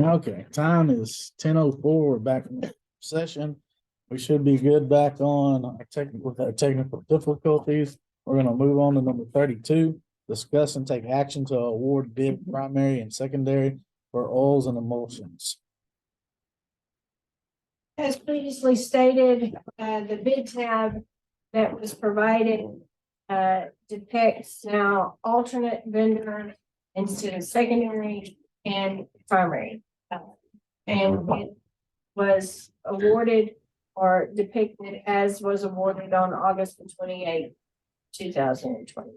Okay, time is 10:04. We're back in session. We should be good back on our technical difficulties. We're gonna move on to number 32. Discuss and take action to award bid primary and secondary for oils and emulsions. As previously stated, the bid tab that was provided depicts now alternate vendor instead of secondary and primary. And it was awarded or depicted as was awarded on August the 28th, 2020.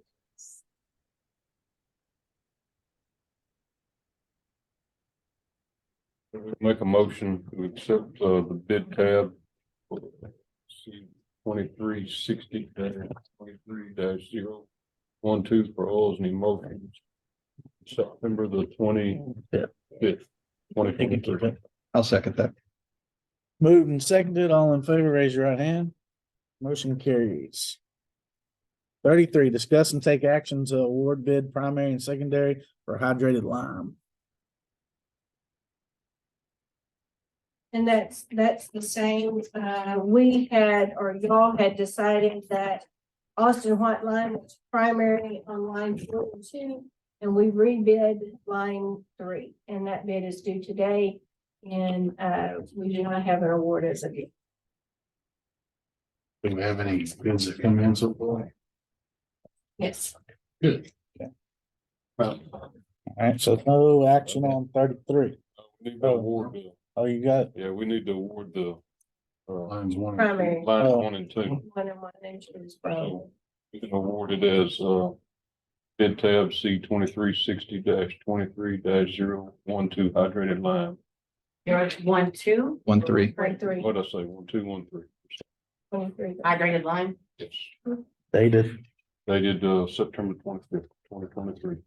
Make a motion to accept the bid tab. C 2360-23-012 for oils and emulsions. September the 25th, 2023. I'll second that. Moved and seconded, all in favor, raise your right hand. Motion carries. 33, discuss and take action to award bid primary and secondary for hydrated lime. And that's the same. We had, or y'all had decided that Austin White line was primary on line 4 and 2, and we rebid line 3, and that bid is due today. And we do not have an award as of yet. Do we have any bids that come in so far? Yes. Good. All right, so no action on 33. We need to award the, Oh, you got, yeah, we need to award the Lines 1 and 2. Primary. lines Oh. 1 and 2. 1 and 1 and 2 is primary. So we can award it as bid tab C 2360-23-012 hydrated lime. You're 1, 2, 1, 3. 23, What did I say? 1, 2, 1, 3. 23. hydrated lime. Yes. dated, They did September 25th, 2023.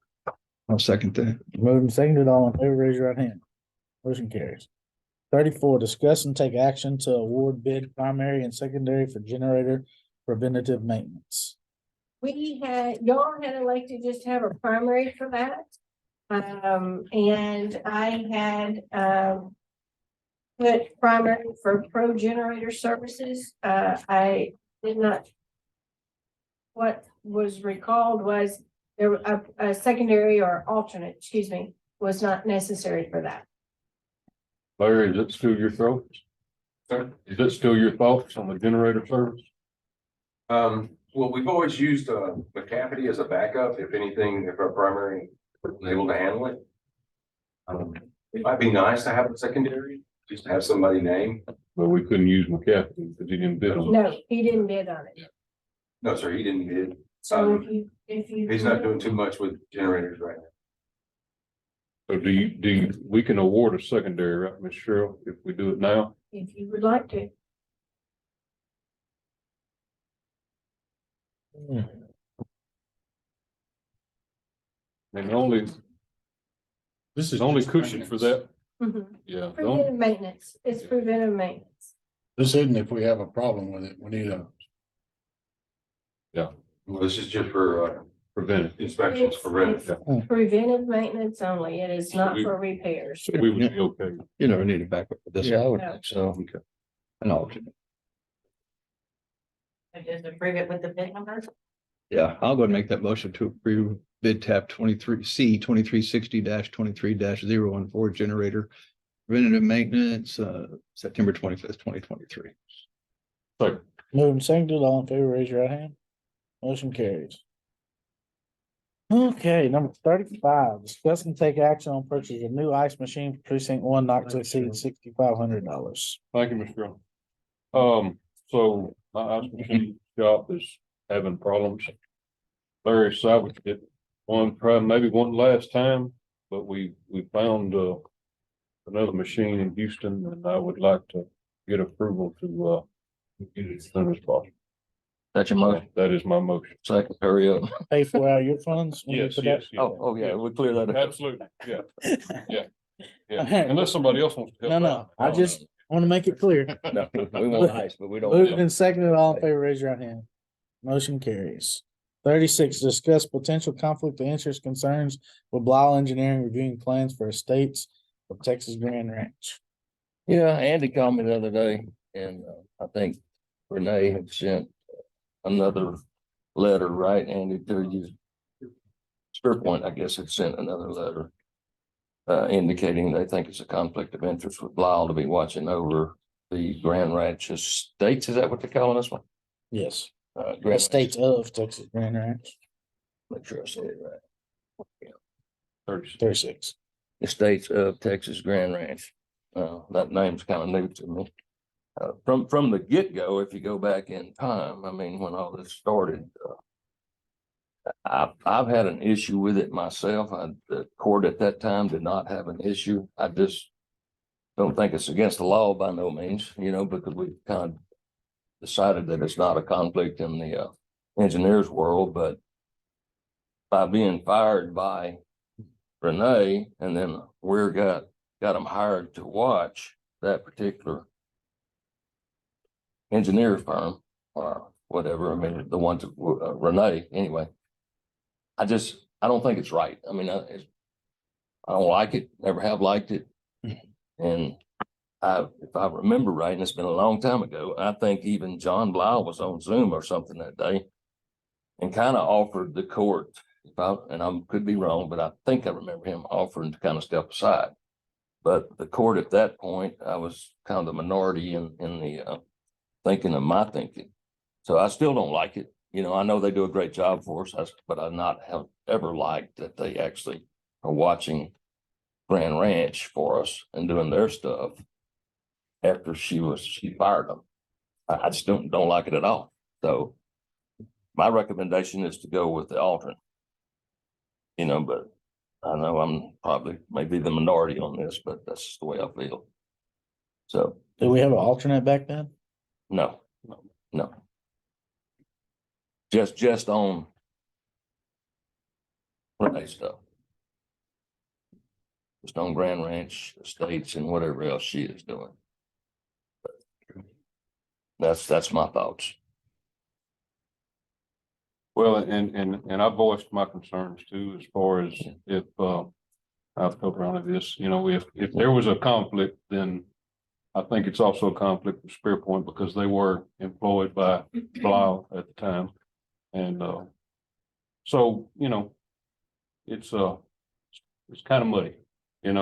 I'll second that. moved and seconded, all in favor, raise your right hand. Motion carries. 34, discuss and take action to award bid primary and secondary for generator preventative maintenance. Y'all had elected just to have a primary for that. And I had, put primary for pro generator services. I did not. What was recalled was there a secondary or alternate, excuse me, was not necessary for that. Larry, is it still your thoughts? Is it still your thoughts on the generator service? Well, we've always used McCafferty as a backup, if anything, if our primary isn't able to handle it. It might be nice to have a secondary, just to have somebody name. Well, we couldn't use McCaffrey because he didn't bid on it. No, he didn't bid on it. No, sir, he didn't bid. So if you. He's not doing too much with generators right now. So we can award a secondary, right, Ms. Cheryl, if we do it now? If you would like to. And only, This there's only cushion for that. Mhm. Yeah. the only- Preventive maintenance, it's preventive maintenance. This isn't if we have a problem with it, we need a. Well, this is just for Preventive. inspections for rent. It's preventive maintenance only, it is not for repairs. So we would be okay. You never need a backup for this. Yeah. I would No. think so. Okay. An alternate. Just approve it with the bid number. Yeah, I'll go and make that motion to approve bid tab 23C 2360-23-014 generator preventative maintenance, September 25th, 2023. So Moved and seconded, all in favor, raise your right hand. Motion carries. Okay, number 35, discuss and take action on purchase of new ice machine for precinct 1 not to exceed $6,500. thank you, Mr. Brown. So my ice machine shop is having problems. Larry salvaged it maybe one last time, but we found another machine in Houston, and I would like to get approval to get it as soon as possible. That's your motion. That is my motion. Second, hurry up. Pay for out of your funds? when you Yes, put that- yes, yes. Oh, yeah, we'll clear that up. Absolutely, yeah, yeah. Unless somebody else wants to help. No, out. I just want to make it clear. No, we want ice, but we don't. Moved and seconded, all in favor, raise your right hand. Motion carries. 36, discuss potential conflict of interest concerns with Blau Engineering reviewing plans for estates of Texas Grand Ranch. Yeah, Andy called me the other day and I think Renee had sent another letter, right? Andy, to you. Spearpoint, I guess, had sent another letter indicating they think it's a conflict of interest with Lyle to be watching over the Grand Ranch estates. Is that what they're calling this one? Yes, Grand Estates Ranch. of Texas Grand Ranch, Make sure I said it right. 36. 36. Estates of Texas Grand Ranch. That name's kind of new to me. From the get-go, if you go back in time, I mean, when all this started, I've had an issue with it myself. The court at that time did not have an issue. I just don't think it's against the law by no means, because we kind of decided that it's not a conflict in the engineers world, but by being fired by Renee, and then Weir got them hired to watch that particular engineer firm or whatever. I mean, the ones Renee anyway. I don't think it's right. I mean, I don't like it. Never have liked it. And if I remember right, and it's been a long time ago, I think even John Blau was on Zoom or something that day, and kind of offered the court. And I could be wrong, but I think I remember him offering to kind of step aside. But the court at that point, I was kind of the minority in the thinking of my thinking. So I still don't like it. I know they do a great job for us, but I not have ever liked that they actually are watching Grand Ranch for us and doing their stuff after she fired them. I just don't like it at all. So my recommendation is to go with the alternate. But I know I'm probably maybe the minority on this, but that's just the way I feel. So Did we have an alternate back then? no. Just on Renee stuff. Just on Grand Ranch Estates and whatever else she is doing. That's my thoughts. Well, and I voiced my concerns too, as far as if, I've come around to this, if there was a conflict, then I think it's also a conflict with Spearpoint because they were employed by Blau at the time. And, so, it's kind of muddy, and,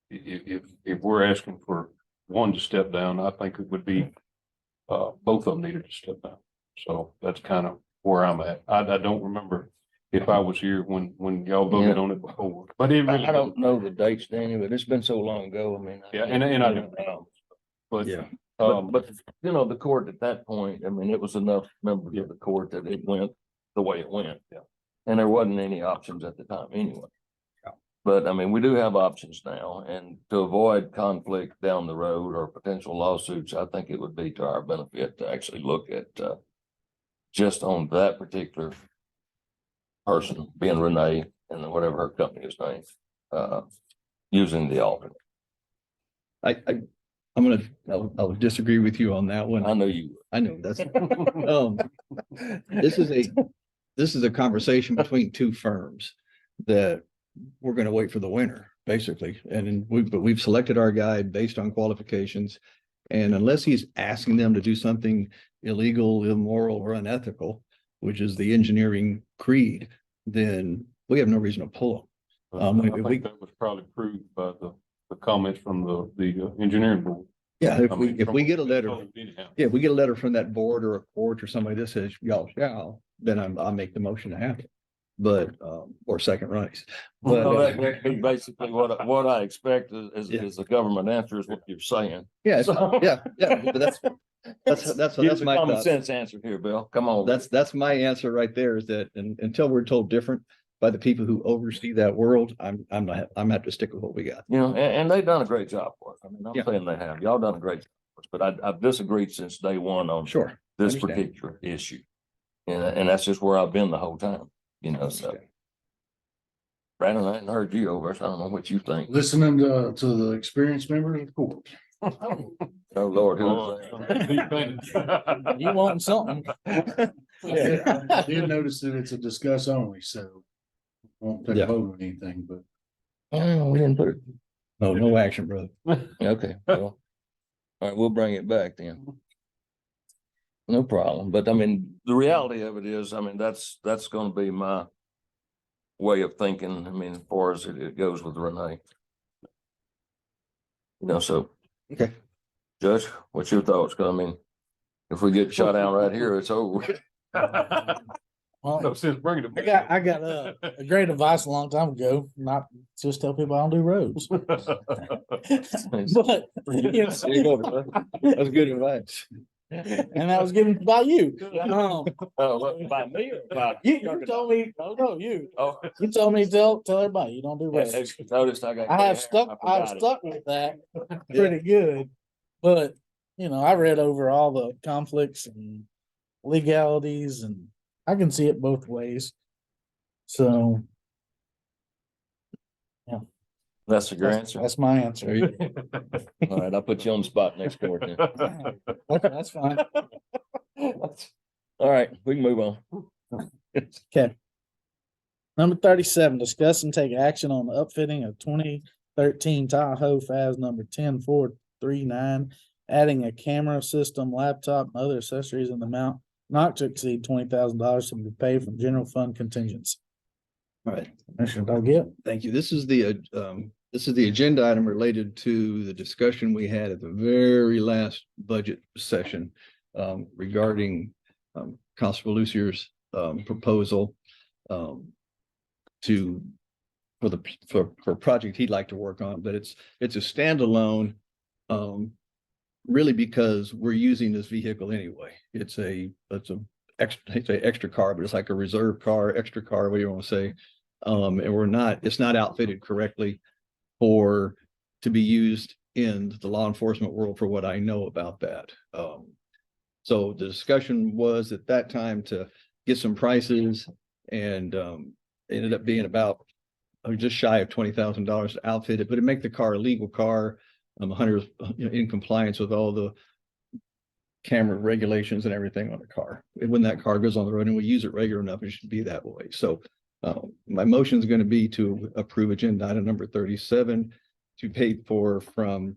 if we're asking for one to step down, I think it would be, both of them needed to step down. So that's kind of where I'm at. I don't remember if I was here when y'all voted on it before, but it really. I don't know the dates, Danny, but it's been so long ago. I mean. Yeah, and I don't know. But, Yeah. But the court at that point, I mean, it was enough members of the court that it went the way it went. Yeah. And there wasn't any options at the time anyway. Yeah. But I mean, we do have options now, and to avoid conflict down the road or potential lawsuits, I think it would be to our benefit to actually look at just on that particular person, being Renee and whatever her company is named, using the alternate. I'll disagree with you on that one. I know you. I know that's, this is a conversation between two firms that we're going to wait for the winner, basically. And we've selected our guy based on qualifications. And unless he's asking them to do something illegal, immoral, or unethical, which is the engineering creed, then we have no reason to pull them. I think that was probably proved by the comments from the engineering board. Yeah, I mean, if we get a letter, anyhow. yeah, we get a letter from that board or a court or somebody that says y'all shall, then I'll make the motion to have it. But or second rights. But Well, that could be basically what I expect is a government answer is what you're saying. yeah, So- yeah, but that's Use a my common thought. sense answer here, Bill. Come on. That's my answer right there, is that until we're told different by the people who oversee that world, I'm have to stick with what we got. And they've done a great job for us. I mean, I'm Yeah. saying they have. Y'all done a great job for us, but I've disagreed since day one on Sure. this understand. particular issue. And that's just where I've been the whole time, so. Okay. Brandon, I hadn't heard you over, so I don't know what you think. Listening to the experienced members of the court. Oh, Lord. who- You want something? I did notice that it's a discuss only, so won't take Yeah. a vote on anything, but Oh, we didn't put it. No, no action, brother. Okay, well, all right, we'll bring it back then. No problem, but I mean, the reality of it is, I mean, that's gonna be my way of thinking, I mean, as far as it goes with Renee. You know, so Okay. Judge, what's your thoughts? 'Cause I mean, if we get shot down right here, it's over. No Well, sense bringing it. I got a great advice a long time ago, not just tell people I don't do roads. But, you know, There you go, brother. That's good advice. and that was given by you. By me or by? You told me, no, you. Oh. You told me, tell everybody, you don't do roads. Noticed I got. I have stuck with that pretty good. But, you know, I read over all the conflicts and legalities, and I can see it both ways. So That's your answer. that's my answer. All right, I'll put you on the spot next court then. Okay, that's fine. All right, we can move on. Okay. Number 37, discuss and take action on the upfitting of 2013 Tahoe FAS number 10439, adding a camera system, laptop, and other accessories in the amount not to exceed $20,000 to be paid from general fund contingency. All right. Commissioner Doggett? Thank you. This is the agenda item related to the discussion we had at the very last budget session regarding Constable Lucier's proposal for a project he'd like to work on, but it's a standalone really because we're using this vehicle anyway. It's a extra car, but it's like a reserve car, extra car, whatever you want to say. And it's not outfitted correctly to be used in the law enforcement world for what I know about that. So the discussion was at that time to get some prices, and ended up being about just shy of $20,000 to outfit it, but it make the car a legal car, 100 in compliance with all the camera regulations and everything on the car. And when that car goes on the road and we use it regular enough, it should be that way. So my motion is going to be to approve agenda item number 37 to pay for from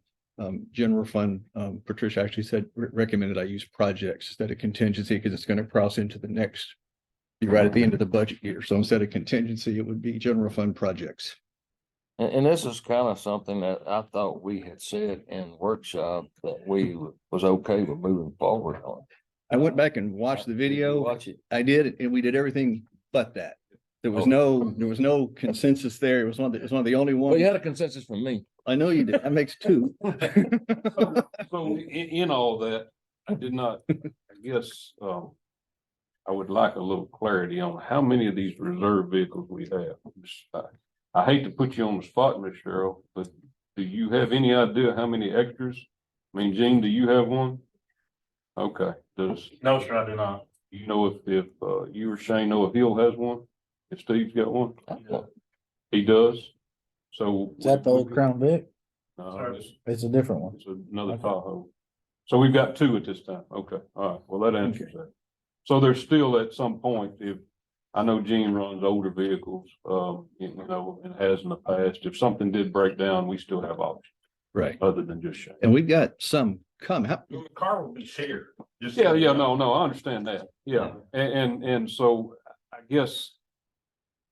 general fund. Patricia actually said recommended I use projects instead of contingency because it's going to cross into the next, be right at the end of the budget year. So instead of contingency, it would be general fund projects. And this is kind of something that I thought we had said in workshop that we was okay with moving forward on. I went back and watched the video. Watch it. I did, and we did everything but that. There was no consensus there. It was one of the only Well, ones. you had a consensus from me. I know you did. That makes two. So in all that, I did not, I guess, I would like a little clarity on how many of these reserve vehicles we have. I hate to put you on the spot, Ms. Cheryl, but do you have any idea how many extras? I mean, Gene, do you have one? Okay, No, sir, I do not. you know if you or Shane know if Hill has one? If Steve's got one? He does? So. Is that the old Crown Vic? No, It's a different one. it's another Okay. Tahoe. So we've got two at this time. Okay, all right. Well, that answers that. So there's still at some point, if, I know Gene runs older vehicles, you know, and has in the past. If something did break down, we still have options Right. other than just Shane. And we've got some come. The car will be shared. Just Yeah, so you yeah, know. no, I understand that. Yeah, and so I guess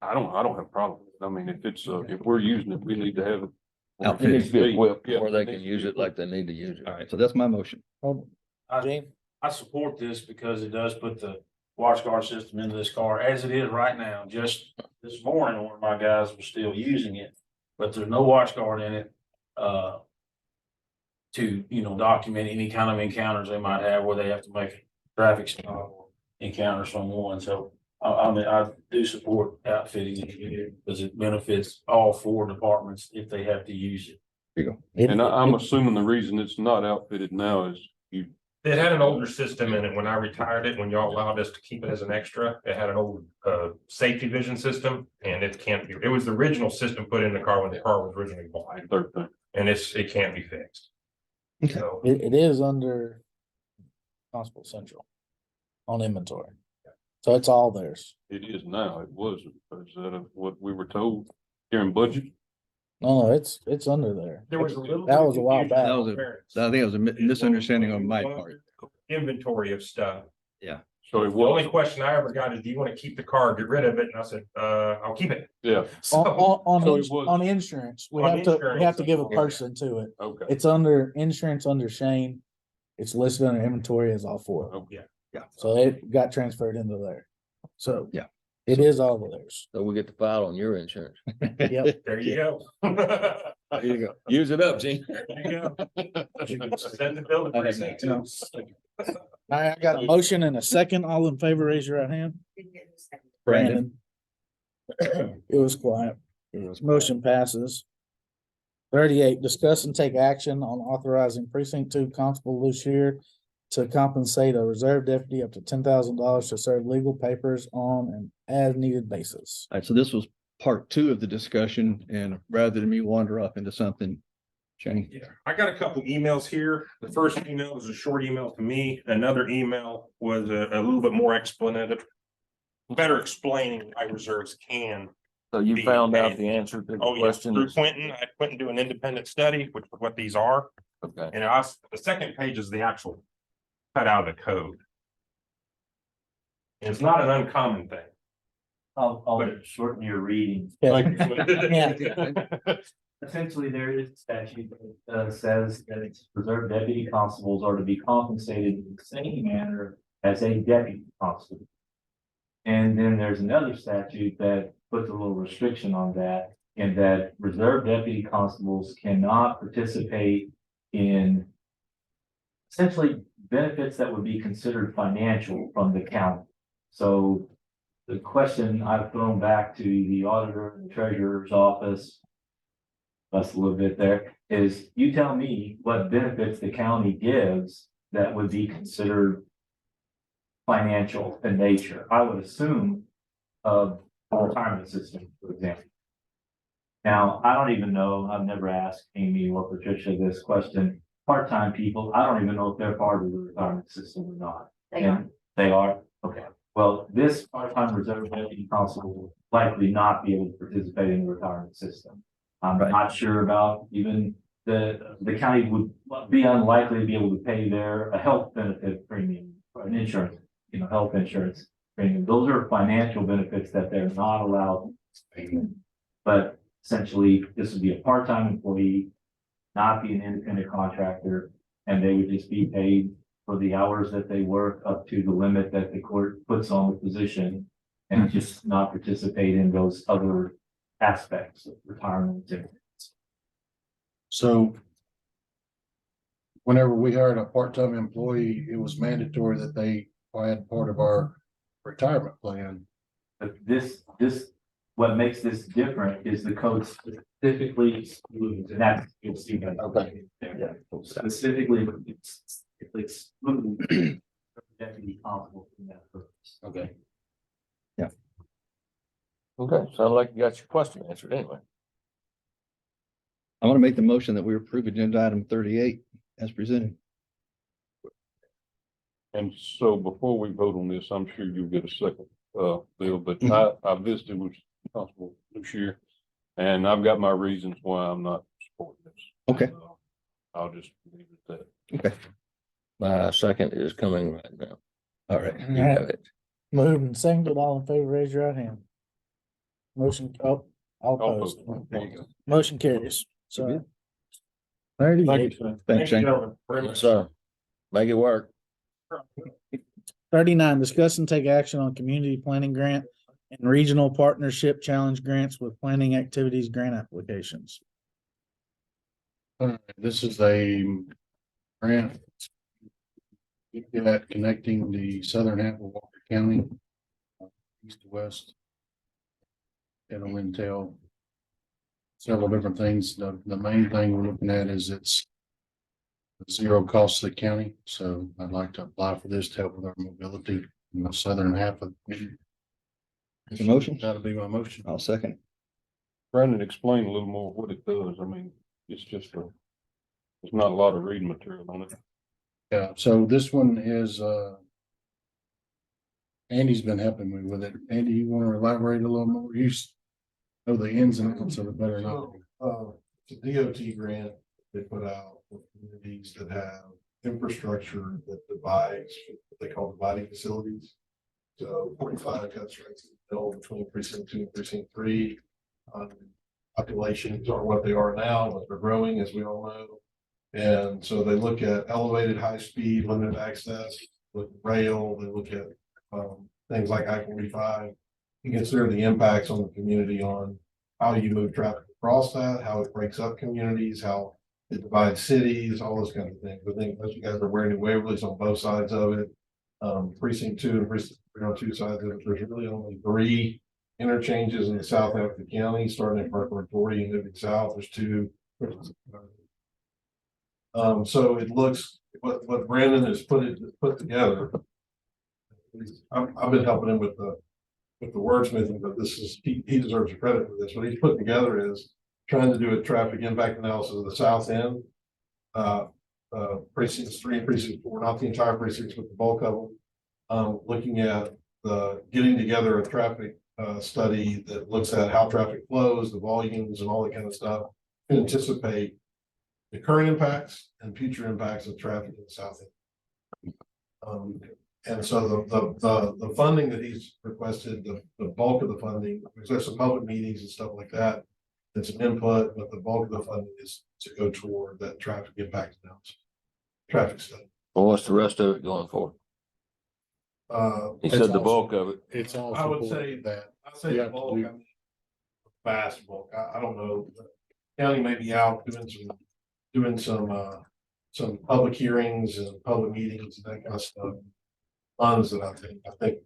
I don't have a problem with it. I mean, if we're using it, we need to have it. It needs to be equipped Yeah, where they it can needs to use be it like they need to use it. All right. So that's my motion. Gene? I support this because it does put the watch guard system into this car as it is right now. Just this morning, one of my guys was still using it, but there's no watch guard in it. To, document any kind of encounters they might have where they have to make a traffic stop or encounter someone. So I mean, I do support outfitting it because it benefits all four departments if they have to use it. And I'm assuming the reason it's not outfitted now is you. It had an older system in it when I retired it, when y'all allowed us to keep it as an extra. It had an old safety vision system and it can't be, it was the original system put in the car when the car was originally bought. Third thing. And it can't be fixed. Okay. So It is under Constable Central on inventory. So it's all theirs. It is now. It wasn't. Is that what we were told during budget? No, it's under there. There was a little. That bit of was a while confusion back. That on was a- parents. I think it was a misunderstanding on my It was part. Inventory of stuff. So The it only was, question I ever got is, do you want to keep the car or get rid of it? And I said, I'll keep it. yeah, So, So it was- On insurance, we On have to insurance, give a okay. person to it. okay. It's under insurance under Shane. It's listed under inventory as all four. Okay. So it got transferred into there. So. Yeah. It is all of theirs. So we get the file on your insurance. Yep. there you go. There you go. Use it up, Gene. There you go. Send the bill to precinct two. All right, I got a motion and a second. All in favor, raise your right hand. Brandon. It was quiet. Motion passes. 38, discuss and take action on authorizing precinct 2 Constable Lucier to compensate a reserve deputy up to $10,000 to serve legal papers on an as-needed basis. All right, so this was part 2 of the discussion, and rather than me wander off into something, Shane. Yeah, I got a couple emails here. The first email was a short email to me. Another email was a little bit more explanative. Better explaining why reserves can. So you Be found out paid. the answer to the Oh, yeah, question? through Quentin, I had Quentin do an independent study, which is what these are. Okay, And the second page is the actual cut out of the code. And it's not an uncommon thing. I'll shorten your reading. Yeah. Essentially, there is a statute that says that reserve deputy constables are to be compensated in the same manner as a deputy constable. And then there's another statute that puts a little restriction on that, in that reserve deputy constables cannot participate in essentially benefits that would be considered financial from the county. So the question I've thrown back to the auditor and the treasurer's office, that's a little bit there, is you tell me what benefits the county gives that would be considered financial in nature. I would assume of a retirement system, for example. Now, I don't even know, I've never asked Amy or Patricia this question. Part-time people, I don't even know if they're part of the retirement system or not. They are. And they are, okay. Well, this part-time reserve deputy constable will likely not be able to participate in the retirement system. I'm Right. not sure about even the county would be unlikely to be able to pay a health benefit premium or an insurance, health insurance premium. Those are financial benefits that they're not allowed to pay. But essentially, this would be a part-time employee, not be an independent contractor, and they would just be paid for the hours that they work up to the limit that the court puts on the position, and just not participate in those other aspects of retirement. So whenever we hired a part-time employee, it was mandatory that they had part of our retirement plan. But what makes this different is the code specifically excludes, and that's, you'll see that. Okay. There. Specifically, it's excludes deputy constable from that purpose. Okay. okay, sounds like you got your question answered anyway. I want to make the motion that we approve agenda item 38 as presented. And so before we vote on this, I'm sure you'll get a second, Bill, but I visited with Constable Lucier. And I've got my reasons why I'm not supporting this. Okay. I'll just leave it at Okay, My second is coming right now. all right. You have it. Moved and seconded. All in favor, raise your right hand. Motion, all opposed. There you go. Motion carries. So. that. Thank you, 38, sir. Thanks, Shane. gentlemen, very Yes, much. sir. Make it work. 39, discuss and take action on community planning grant and regional partnership challenge grants with planning activities grant applications. This is a grant that connecting the southern half of Walker County, east to west. It'll entail several different things. The main thing we're looking at is it's zero cost to the county. So I'd like to apply for this to help with our mobility in the southern half of. The motion? That'll be my motion. I'll second. Brandon, explain a little more what it does. I mean, it's just there's not a lot of reading material on it. Yeah, so this one is, Andy's been helping me with it. Andy, you want to elaborate a little more? You know the ins and outs of it better than I do. it's a DOT grant they put out for communities that have infrastructure that divides, what they call dividing facilities. So 45 cuts right to the middle between precinct 2 and precinct 3. Populations are what they are now, but they're growing, as we all know. And so they look at elevated high speed, limited access with rail. They look at things like I-45 and consider the impacts on the community on how you move traffic across that, how it breaks up communities, how it divides cities, all those kinds of things. I think most you guys are wearing Waverly's on both sides of it. Precinct 2 and precinct 3 on 2 sides of it. There's really only 3 interchanges in the South Africa County, starting at Parkland 40 and moving south. There's 2. So it looks what Brandon has put together. I've been helping him with the wordsmithing, but this is he deserves the credit for this. What he's put together is trying to do a traffic impact analysis of the south end, precincts 3 and precinct 4, not the entire precincts, but the bulk of them. Looking at the getting together a traffic study that looks at how traffic flows, the volumes, and all that kind of stuff, and anticipate the current impacts and future impacts of traffic in the south end. And so the funding that he's requested, the bulk of the funding, because there's some public meetings and stuff like that, and some input, but the bulk of the funding is to go toward that traffic impact analysis, traffic study. Well, what's the rest of it going for? He It's said the also- bulk of it. It's all. I would say that. I say You the have to bulk, do- I mean, vast bulk. I don't know. The county may be out doing some public hearings and public meetings and that kind of stuff. Funds that I think.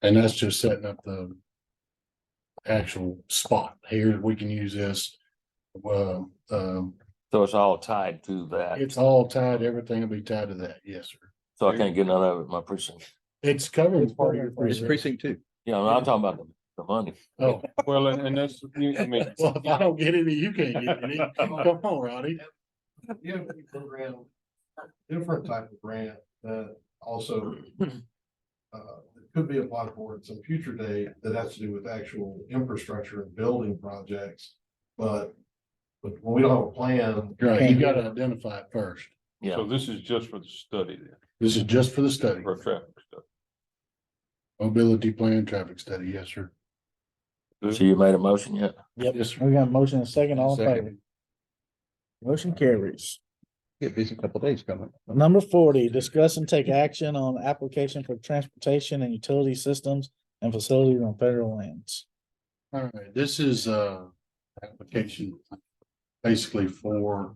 And that's just setting up the actual spot. Here, we can use this. So it's all tied to that. It's all tied, everything will be tied to that. Yes, sir. So I can't get none of it in my precinct. It's covered as part of your It's precinct. precinct 2. Yeah, I'm talking about the money. Oh, Well, and that's, I mean, well, if I don't get any, you can't get any. Come on, Roddy. You have a program, different type of grant that also could be applied for at some future date that has to do with actual infrastructure and building projects. But when we don't have a plan. Right, you gotta identify it first. Yeah. so this is just for the study then, This is just for the study. for traffic stuff. Mobility plan, traffic study. Yes, sir. So you made a motion yet? Yep, Yes, sir. we got a motion and a second, all in favor. Second. Motion carries. Get busy a couple days coming. Number 40, discuss and take action on application for transportation and utility systems and facilities on federal lands. All right, this is application basically for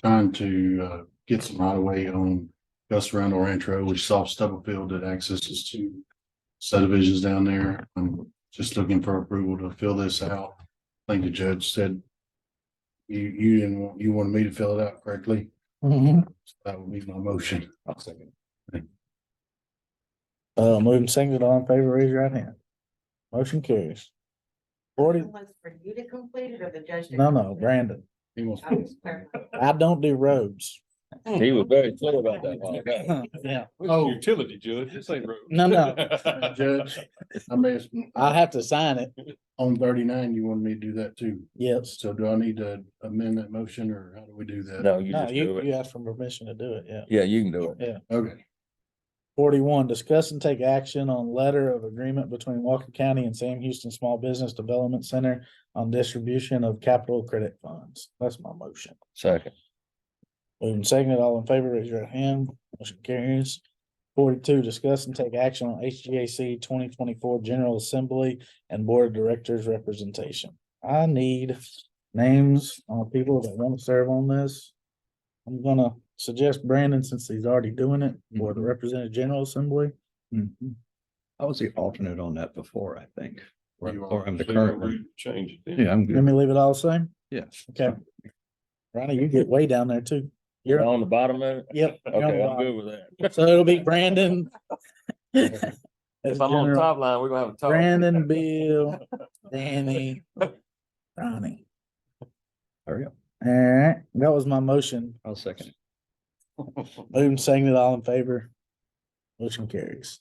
trying to get some right of way on Gus Randall Rancho, which is off Stubblefield that accesses to subdivisions down there. I'm just looking for approval to fill this out. I think the judge said you didn't want, you wanted me to fill it out correctly. So that would be my motion. I'll second. Moving second, all in favor, raise your right hand. Motion carries. 40, Was for you to complete it or the judge? to no, complete it? Brandon, He wants. I was clarifying. I don't do roads. He was very clear about that while ago. Yeah, Oh. Utility judge, this ain't road. no, Judge, I may, I have to sign it, on 39, you wanted me to do that too. yes. So do I need to amend that motion or how do we do that? No, you No, just do you it. asked for permission to do it, yeah. Yeah, you can do it. Okay, 41, discuss and take action on letter of agreement between Walker County and Sam Houston Small Business Development Center on distribution of capital credit funds. That's my motion. Second. Moving second, all in favor, raise your hand. Motion carries. 42, discuss and take action on HGAC 2024 General Assembly and Board of Directors representation. I need names on people that want to serve on this. I'm gonna suggest Brandon, since he's already doing it, for the Representative General Assembly. I was the alternate on that before, I think. You are. Or I'm the So current we one. change it then. Yeah, I'm Let good. me leave it all the same. Yes. Okay. Ronnie, you get way down there too. You're You're, on the bottom of it? yep. you're on the Okay, I'm bottom. good with that. So it'll be Brandon. If I'm on the top line, we're gonna have a talk. Brandon, Bill, Danny, Ronnie. Hurry up. All right, that was my motion. I'll second it. Moving seconded, all in favor. Motion carries.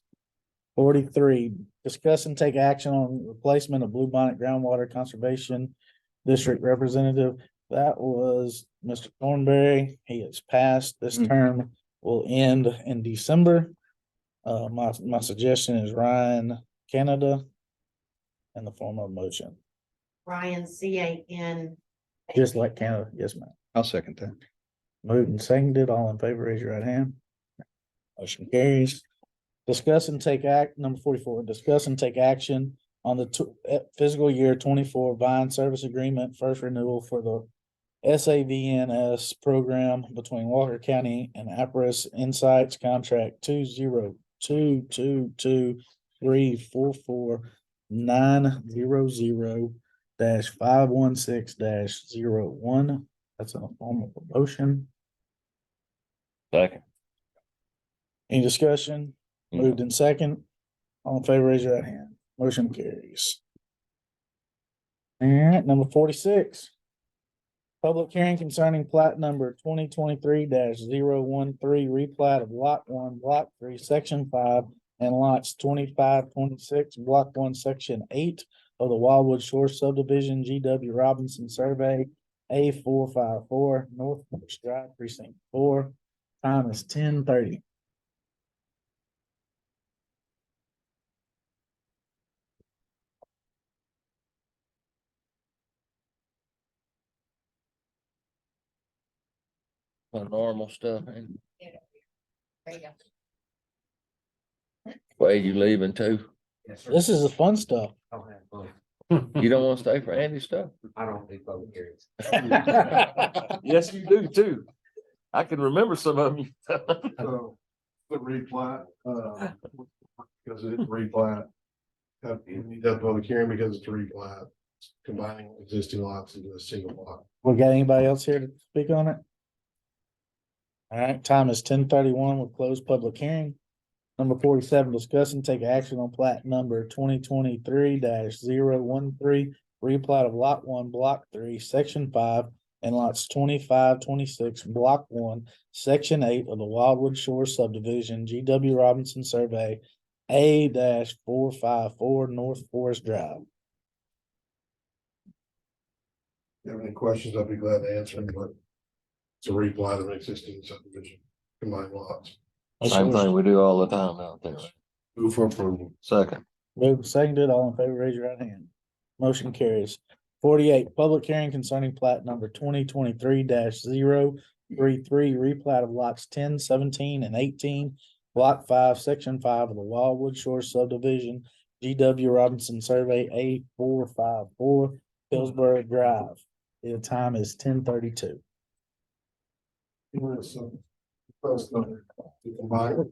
43, discuss and take action on replacement of Blue Bonnet groundwater conservation district representative. That was Mr. Thornberry. He has passed. This term will end in December. My suggestion is Ryan Canada in the form of motion, Ryan, CAN. just like Canada. Yes, ma'am. I'll second that. Moved and seconded. All in favor, raise your right hand. Motion carries. Discuss and take act, number 44, discuss and take action on the fiscal year 24 Vine Service Agreement, first renewal for the SAVNS program between Walker County and Apris Insights Contract 20223449000-516-01. That's in the form of a motion. Second. Any discussion? Moved in second. All in favor, raise your right hand. Motion carries. All right, number 46. Public hearing concerning plat number 2023-013, replat of lot 1, block 3, section 5, and lots 25, 26, block 1, section 8 of the Wildwood Shore subdivision, GW Robinson Survey, A454, North Forest Drive, precinct 4. Time is 10:30. The normal stuff. And Wade, you leaving too? This is the fun stuff. You don't want to stay for Andy's stuff? I don't think public hearings. Yes, you do too. I can remember some of them. So, the replat, because it's replat. We need that public hearing because it's a replat, combining existing lots into a single lot. We got anybody else here to speak on it? All right, time is 10:31. We'll close public hearing. Number 47, discuss and take action on plat number 2023-013, replat of lot 1, block 3, section 5, and lots 25, 26, block 1, section 8 of the Wildwood Shore subdivision, GW Robinson Survey, A-454 North Forest Drive. If you have any questions, I'd be glad to answer them, but it's a replat of an existing subdivision, combined lots. Same thing we do all the time out there. Move for approval. Second. Moved and seconded, all in favor, raise your right hand. Motion carries. 48, public hearing concerning plat number 2023-033, replat of lots 10, 17, and 18, block 5, section 5 of the Wildwood Shore subdivision, GW Robinson Survey, A454, Hillsborough Drive. The time is 10:32. First, the combined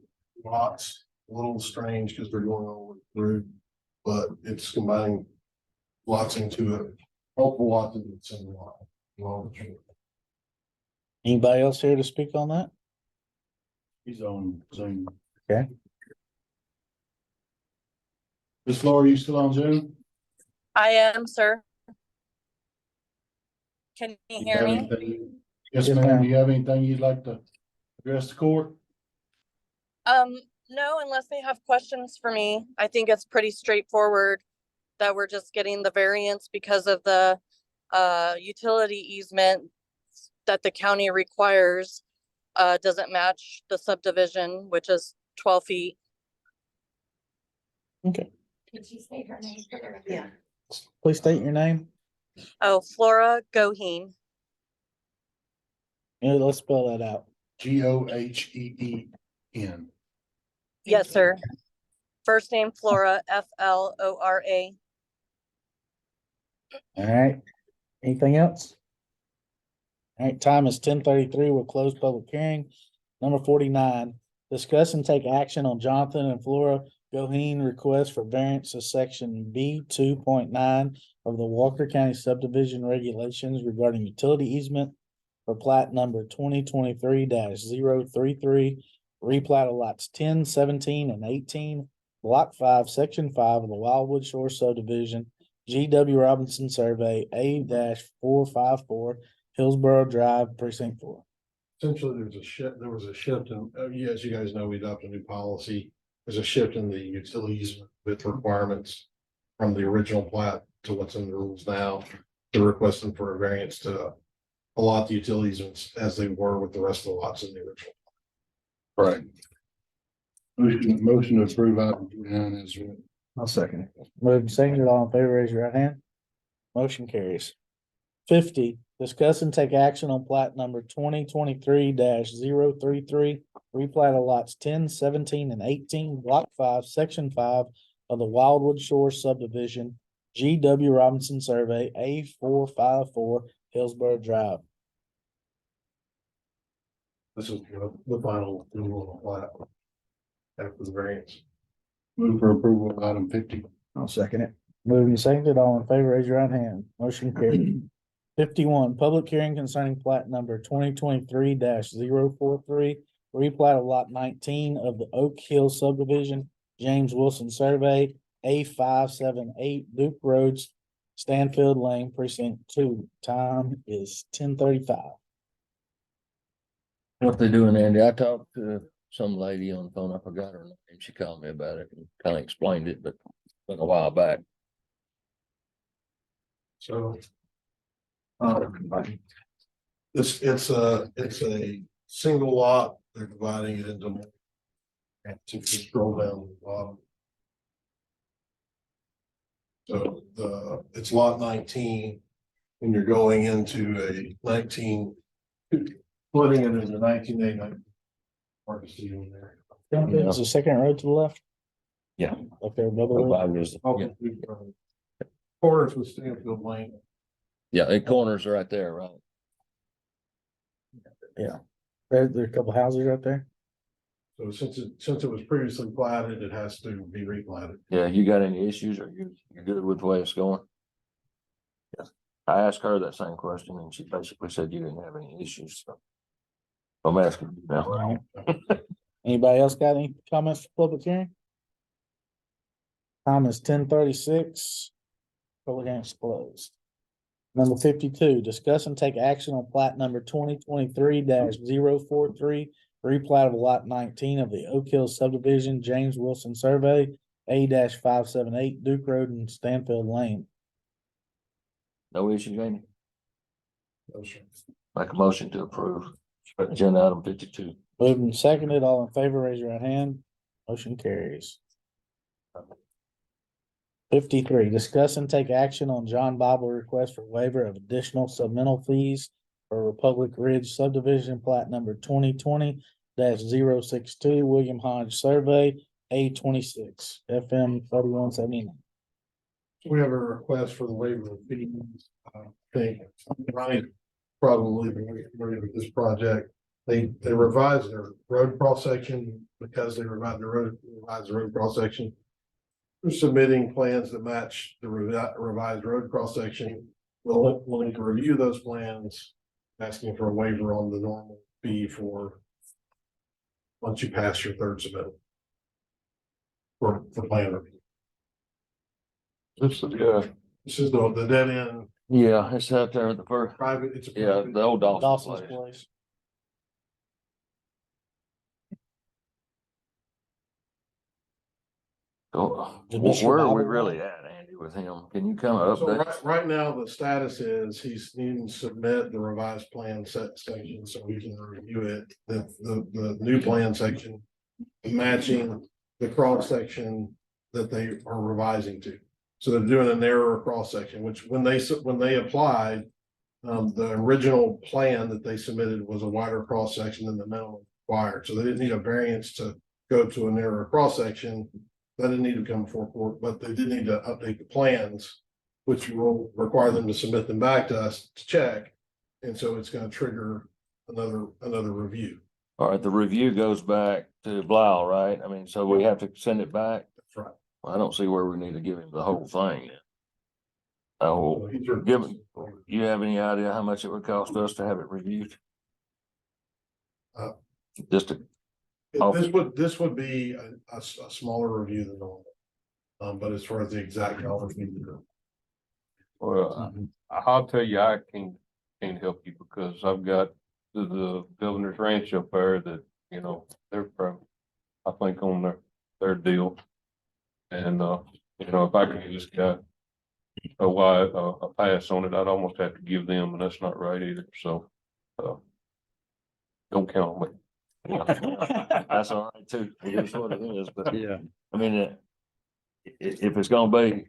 lots, a little strange because they're going over through, but it's combining lots into a multiple lots into a single lot. Well, Anybody else here to speak on that? He's on Zoom. Okay. Ms. Laura, you still on Zoom? I am, sir. Can you Do you hear have me? anything- Yes, Yes, ma'am. ma'am. Do you have anything you'd like to address the court? No, unless they have questions for me. I think it's pretty straightforward that we're just getting the variance because of the utility easement that the county requires doesn't match the subdivision, which is 12 feet. Okay, Could you say her name? Yeah. please state your name. Oh, Flora Goheen. Yeah, let's spell that out. Goheen. Yes, sir. First name Flora, Flora. All right. Anything else? All right, time is 10:33. We'll close public hearing. Number 49, discuss and take action on Jonathan and Flora Goheen request for variance to section B 2.9 of the Walker County subdivision regulations regarding utility easement for plat number 2023-033, replat of lots 10, 17, and 18, block 5, section 5 of the Wildwood Shore subdivision, GW Robinson Survey, A-454, Hillsborough Drive, precinct 4. essentially, there was a shift in, yeah, as you guys know, we adopted a new policy. There's a shift in the utilities with requirements from the original plat to what's in the rules now. they're requesting for a variance to allot the utilities as they were with the rest of the lots in the original. Right. Motion to approve item 49 is written. I'll second it. Moved and seconded, all in favor, raise your right hand. Motion carries. 50, discuss and take action on plat number 2023-033, replat of lots 10, 17, and 18, block 5, section 5 of the Wildwood Shore subdivision, G.W. Robinson Survey, A454, Hillsborough Drive. This is the final approval of the plat after the variance. Move for approval of item 50. I'll second it. Moved and seconded, all in favor, raise your right hand. Motion carried. 51, public hearing concerning plat number 2023-043, replat of lot 19 of the Oak Hill subdivision, James Wilson Survey, A578 Duke Roads, Stanfield Lane, precinct 2. Time is 10:35. What they doing, Andy? I talked to some lady on the phone. I forgot her name. She called me about it and kind of explained it, but it's been a while back. So. It's a single lot. They're dividing it into. And to scroll down the bottom. So it's lot 19. And you're going into a 19. Splitting it into 1989. Hard to see in there. Is the second road to the left? Yeah. Okay, another road. Corners with Stanfield Lane. Yeah, the corners are right there, right? There are a couple houses right there. So since it was previously platted, it has to be replatted. Yeah, you got any issues or you're good with the way it's going? Yes. I asked her that same question and she basically said you didn't have any issues, so. I'm asking you now. All right. Anybody else got any comments for public hearing? Time is 10:36. Public hearing is closed. Number 52, discuss and take action on plat number 2023-043, replat of lot 19 of the Oak Hill subdivision, James Wilson Survey, A-578 Duke Road and Stanfield Lane. No issue, Jamie? No, sir. Make a motion to approve. Agenda item 52. Moved and seconded, all in favor, raise your right hand. Motion carries. 53, discuss and take action on John Bible request for waiver of additional submittal fees for Republic Ridge subdivision plat number 2020-062 William Hodge Survey, A26, FM 3179. We have a request for the waiver of fees. Think Ryan probably familiar with this project. They revised their road cross section because they revised the road cross section. We're submitting plans that match the revised road cross section. We'll need to review those plans, asking for a waiver on the normal fee for once you pass your third submittal for plan review. This is This is the dead end yeah, it's out there at the first, private. It's a yeah, private. the old Dawson's Dawson's place. Place. So, Initial where are we Bible really one? at, Andy, with him? Can you kind of So update? right now, the status is he's needing to submit the revised plan section so we can review it. The new plan section matching the cross section that they are revising to. So they're doing a narrower cross section, which when they applied, the original plan that they submitted was a wider cross section than the minimum required. So they didn't need a variance to go to a narrower cross section. That didn't need to come before court, but they did need to update the plans, which will require them to submit them back to us to check. And so it's going to trigger another review. All right, the review goes back to Blau, right? I mean, so we have to send it back? That's right. Well, I don't see where we need to give him the whole thing. Oh, given, you have any idea how much it would cost us to have it reviewed? Just to, This would be a smaller review than normal. But as far as the exact dollars. Well, I'll tell you, I can't help you because I've got the Governor's Ranch up there that, you know, they're from, I think on their deal. And, you know, if I could just a pass on it. I'd almost have to give them, and that's not right either, so. Don't count on me. That's all right too. It is what it is, but Yeah. I mean, if it's gonna be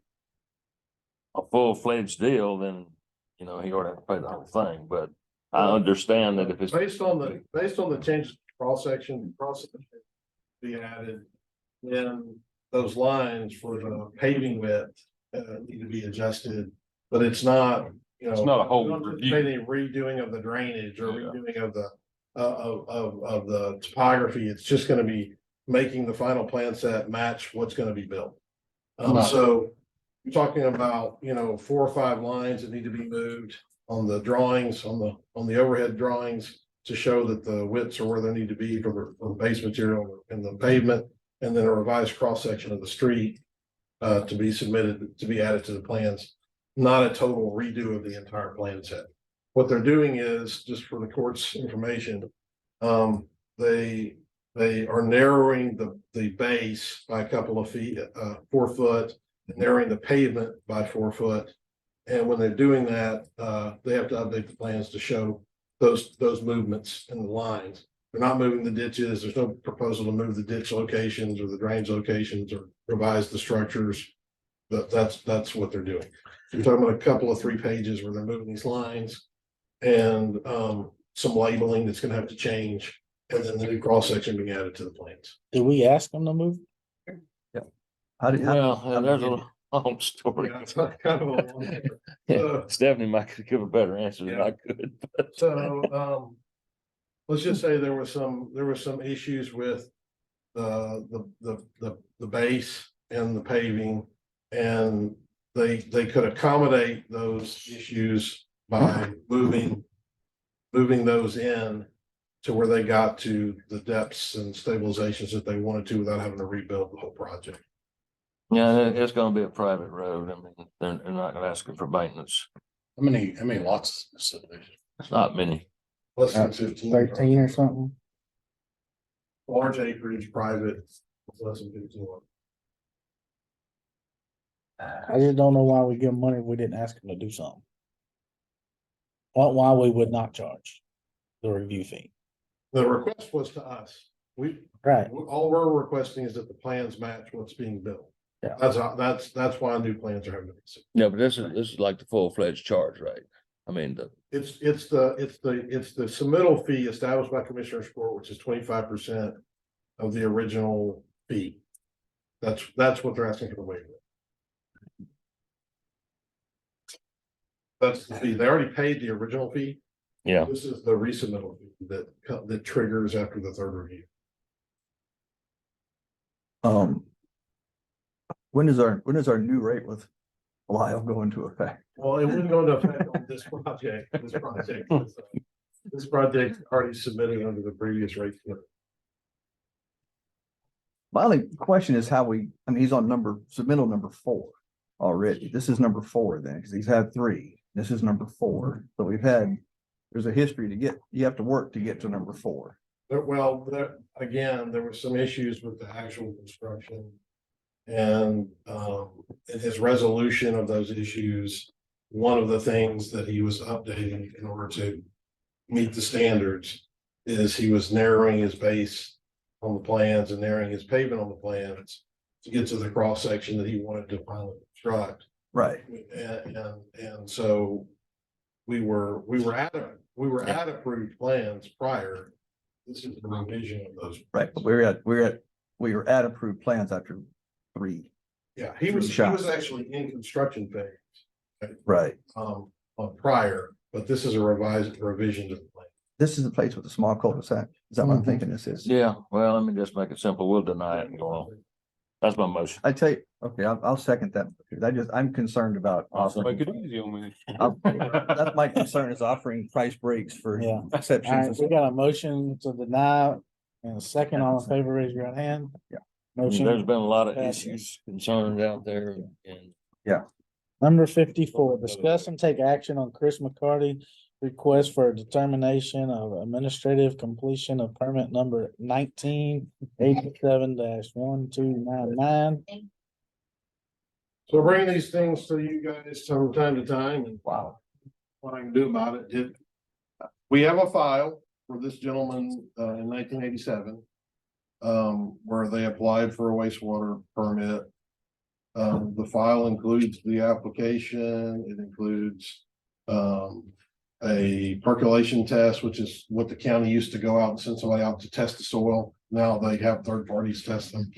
a full-fledged deal, then, you know, he ought to have to pay the whole thing, but I understand that if it's. Based on the changes to cross-section be added, then those lines for the paving width need to be adjusted, but it's not, you know. It's not a whole we don't review. anticipate any redoing of the drainage or Yeah. redoing of the of the topography. It's just gonna be making the final plan set match what's gonna be built. Right. So you're talking about, you know, 4 or 5 lines that need to be moved on the drawings, on the overhead drawings to show that the widths are where they need to be for the base material and the pavement, and then a revised cross-section of the street to be submitted, to be added to the plans, not a total redo of the entire plan set. What they're doing is, just for the court's information, they are narrowing the base by a couple of feet, 4 foot, narrowing the pavement by 4 foot. And when they're doing that, they have to update the plans to show those movements in the lines. They're not moving the ditches. There's no proposal to move the ditch locations or the drains locations or revise the structures. That's what they're doing. You're talking about a couple of 3 pages where they're moving these lines and some labeling that's gonna have to change, and then the new cross section being added to the plans. Did we ask them to move? Well, there's a long story. Yeah, it's not kind of a long- Yeah, Stephanie might could give a better answer than I could. but- So, let's just say there were some issues with the base and the paving. And they could accommodate those issues by moving those in to where they got to the depths and stabilizations that they wanted to without having to rebuild the whole project. Yeah, it's gonna be a private road. I mean, they're not gonna ask for maintenance. How many lots? is the subdivision? It's not many. Less than 15. 13 or something? Large acreage, private, less than 15. I just don't know why we give them money if we didn't ask them to do something. Why we would not charge the review fee. The request was to us. Right. All we're requesting is that the plans match what's being built. Yeah. That's why new plans are having to be submitted. Yeah, but this is like the full-fledged charge, right? I mean, It's the submittal fee established by Commissioner's Court, which is 25% of the original fee. That's what they're asking for the waiver. That's the fee. They already paid the original fee. yeah, This is the resubmittal fee that triggers after the 3rd review. When is our new rate with Lyle go into effect? Well, it wouldn't go into effect on this project. This project already submitted under the previous rate. My only question is I mean, he's on submittal number 4 already. This is number 4 then, because he's had 3. This is number 4. So there's a history you have to work to get to number 4. Well, again, there were some issues with the actual construction. And in his resolution of those issues, one of the things that he was updating in order to meet the standards is he was narrowing his base on the plans and narrowing his pavement on the plans to get to the cross section that he wanted to finally construct. Right. And so we were at approved plans prior. This is the revision of those. Right, but we were at approved plans after 3. Yeah, he was actually in construction phase. Right. On prior, but this is a revision to the plan. This is the place with the small cul-de-sac. Is that what I'm thinking this is? yeah. Well, let me just make it simple. We'll deny it and go on. That's my motion. I tell you, okay, I'll second that. I'm concerned about Also make offering. it easy on me. That's my concern is offering price breaks for Yeah. All right, exceptions. we got a motion to deny and a second. All in favor, raise your right hand. Yeah. There's Motion. been a lot of Passes. issues concerned out there and Number 54, discuss and take action on Chris McCarty request for a determination of administrative completion of permit number 1987-1299. So bringing these things to you guys from time to time and Wow. what I can do about it. We have a file for this gentleman in 1987. Where they applied for a wastewater permit. The file includes the application, it includes a percolation test, which is what the county used to go out and send somebody out to test the soil. Now they have third parties test them.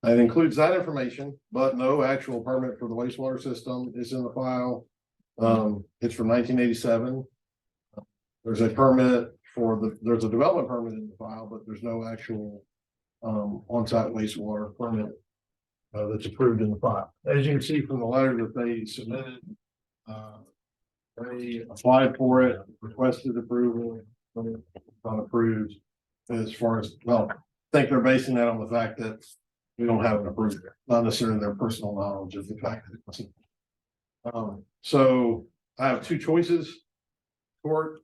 It includes that information, but no actual permit for the wastewater system is in the file. It's from 1987. There's a permit there's a development permit in the file, but there's no actual on-site wastewater permit that's approved in the file. As you can see from the letter that they submitted, they applied for it, requested approval, not approved. As far as, well, I think they're basing that on the fact that we don't have an approval, not necessarily their personal knowledge of the fact that it wasn't. So I have two choices. Court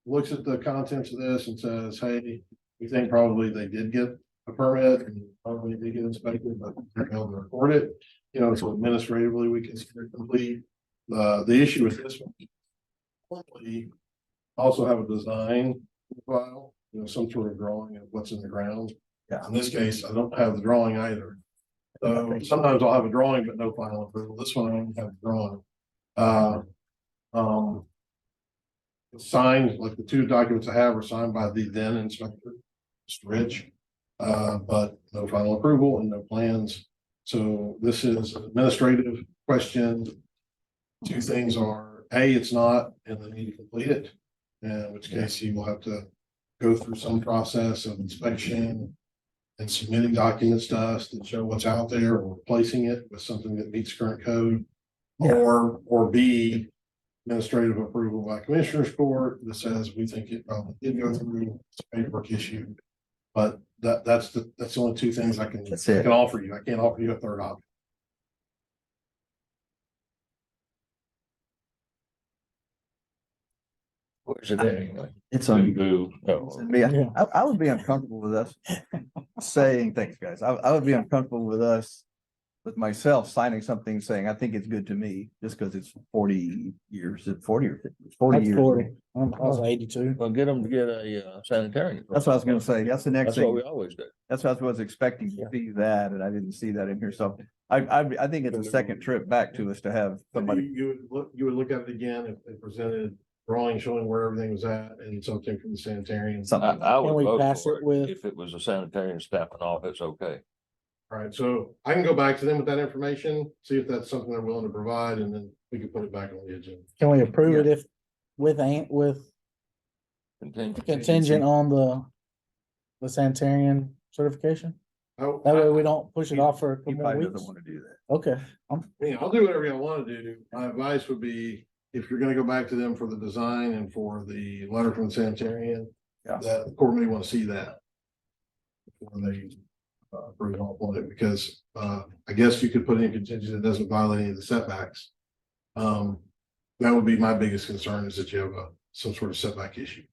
looks at the contents of this and says, hey, we think probably they did get a permit and probably they get inspected, but they're able to record it. You know, so administratively we consider it complete. The issue with this one, we also have a design file, you know, some sort of drawing of what's in the ground. Yeah. In this case, I don't have the drawing either. So sometimes I'll have a drawing, but no final approval. This one I don't have the drawing. Signed, like the two documents I have are signed by the then inspector, Mr. Rich. But no final approval and no plans. So this is an administrative question. Two things are, A, it's not, and they need to complete it. In which case you will have to go through some process of inspection and submitting documents to us that show what's out there or replacing it with something that meets current code. Or B, administrative approval by commissioner's court that says we think it probably did go through, it's a paperwork issue. But that's the only two things I can offer you. I can't offer you a third option. Where's it at anyway? It's on. Oh, I would be uncomfortable with us saying, thanks, guys. I would be uncomfortable with myself signing something saying, I think it's good to me, just because it's 40 years, 40 or 50, 40 That's years. 40. I was 82. Well, get them to get a sanitarian. That's what I was gonna say. That's the next That's what thing. we always do. That's what I was expecting to see that, and I didn't see that in here. So I think it's a second trip back to us to have somebody. You would look at it again if they presented drawing showing where everything was at and something from the sanitarian. Something. I would Can we vote pass for it with- If it was a sanitarian staffing off, it's okay. All right, so I can go back to them with that information, see if that's something they're willing to provide, and then we can put it back on the agenda. Can we approve it if with contingent on the sanitarian certification? That way we don't push it off for a He couple more probably weeks. doesn't want to do that. Okay. I'll do whatever y'all want to do. My advice would be, if you're gonna go back to them for the design and for the letter from the sanitarian, Yeah. that the court may want to see that before they approve it all on it, because I guess you could put in contingent that doesn't violate any of the setbacks. That would be my biggest concern, is that you have some sort of setback issue.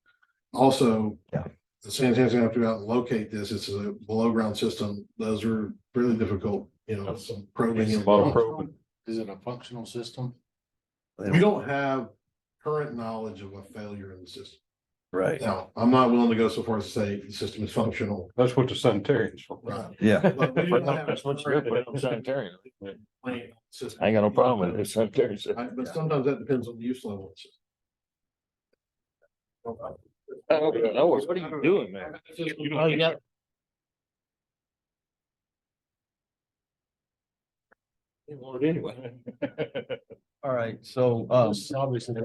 Also, Yeah. the sanitarian's gonna have to go out and locate this. It's a below ground system. Those are really difficult, you know, some probing. A lot of probing. Is it a functional system? We don't have current knowledge of a failure in the system. Right. Now, I'm not willing to go so far as to say the system is functional. That's what the sanitarian's for. Right. Yeah. But we don't have That's what you're putting on sanitarian. current system. I ain't got no problem with it. Sanitarian. But sometimes that depends on the use level. of the system. No, what are you doing, man? Oh, you got, You want it anyway. All right. So, Obviously.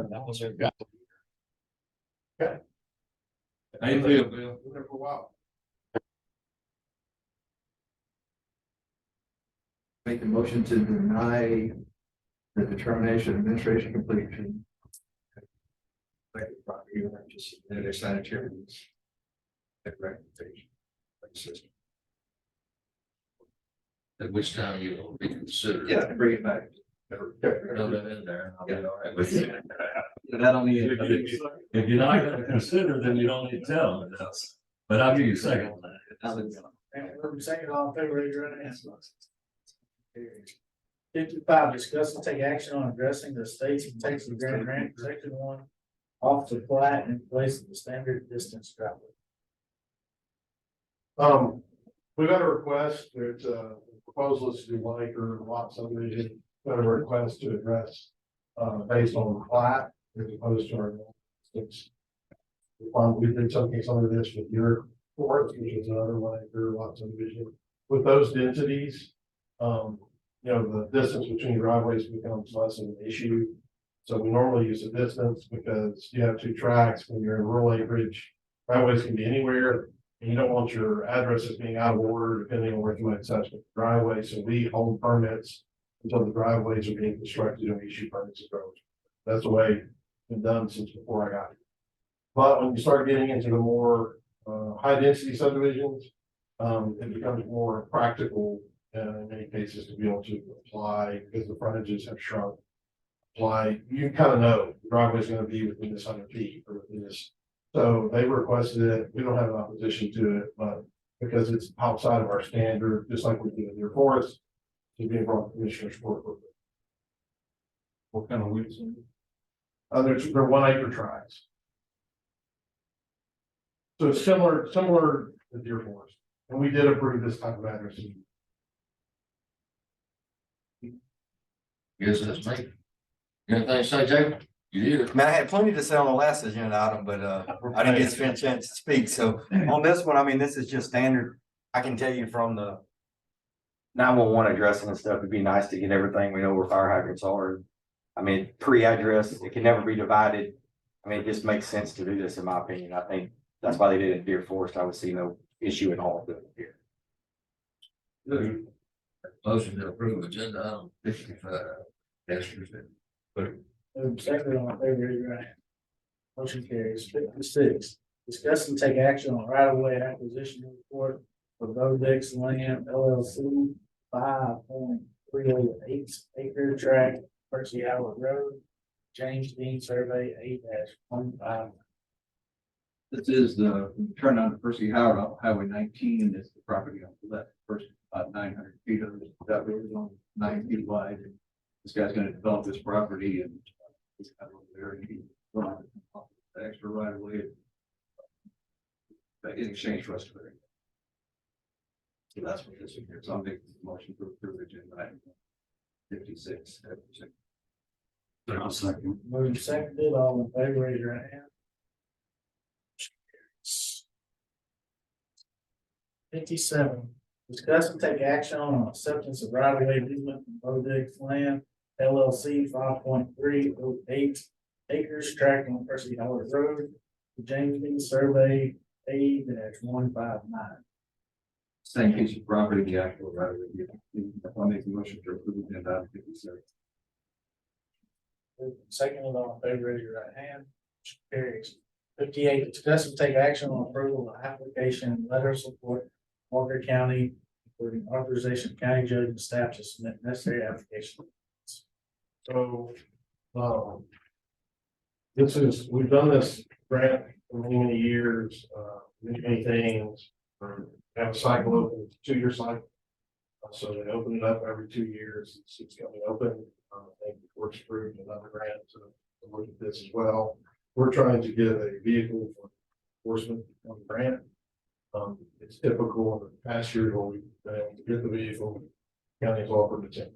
How you feel, Bill? Been there for a while. make a motion to deny the determination of administration completion. Like the property owner just submitted a sanitary. Recommendation. System. At which time you will be considered. Yeah, bring it back. Throw that in there. I'll be all right with you. That only. If you're not gonna consider, then you don't need to tell them else. But I'll give you a second on that. second all in favor, raise your right hand. 55, discuss and take action on addressing the state's and Texas Grant Section 1 off the plat in place of the standard distance driveway. We've got a request, there's a proposal to do one acre lot subdivision, got a request to address, based on the plat as opposed to our. It's. We did some of this with your court, which is another one acre lot subdivision. With those densities, the distance between driveways becomes less of an issue. So we normally use the distance because you have two tracks. When you're in rural acreage, driveways can be anywhere. And you don't want your addresses being out of order depending on where you might touch the driveway. So we hold permits until the driveways are being constructed and we issue permits of roads. That's the way it's been done since before I got here. But when you start getting into the more high density subdivisions, it becomes more practical in many cases to be able to apply because the frontages have shrunk. Apply, you kind of know the driveway is going to be within this 100 feet or within this. So they requested it. We don't have an opposition to it, but because it's outside of our standard, just like we do in your forest, to be brought to Commissioner's Court. What kind of weeds? They're 1 acre tracts. So it's similar to deer forest, and we did approve this type of address. Yes, that's me. Anything to say, Jacob? You did. Man, I had plenty to say on the last agenda item, but I didn't get a chance to speak. So on this one, I mean, this is just standard. I can tell you from the 911 addressing and stuff, it'd be nice to get everything. We know where fire hydrants are. I mean, pre-address, it can never be divided. I mean, it just makes sense to do this, in my opinion. I think that's why they did it in Deer Forest. I would see no issue at all with it here. Motion to approve agenda item 55. Yes, Second on favor, raise your hand. Motion carries. 56, discuss and take action on right of way acquisition report for Bodex Land LLC 5.308 acre tract, Percy Howard Road, James Dean Survey 8-15. This is the turn on Percy Howard on Highway 19 is the property on the left, first about 900 feet of it. That road is on 9 feet wide. And this guy's going to develop this property and it's kind of very neat. The extra right of way in exchange for us to it. So that's what this is here. So I'm making the motion to approve agenda item 56. I'll second. Moving seconded, all in favor, raise your hand. 57, discuss and take action on acceptance of right of way easement from Bodex Land LLC 5.308 acres tract on Percy Howard Road, James Dean Survey A-159. Same piece of property, the actual right of way. I'll make the motion to approve agenda item 56. Second, all in favor, raise your right hand. Motion carries. 58, discuss and take action on approval of application and letter of support, Walker County, including authorization of county judge and staff to submit necessary application. So, we've done this grant for many years, many things. Have a cycle open, 2-year cycle. So they open it up every 2 years. It's coming open. I think the court's approved another grant to look at this as well. We're trying to get a vehicle for enforcement on the grant. It's typical in the past year where we've been able to get the vehicle. County has offered a 10%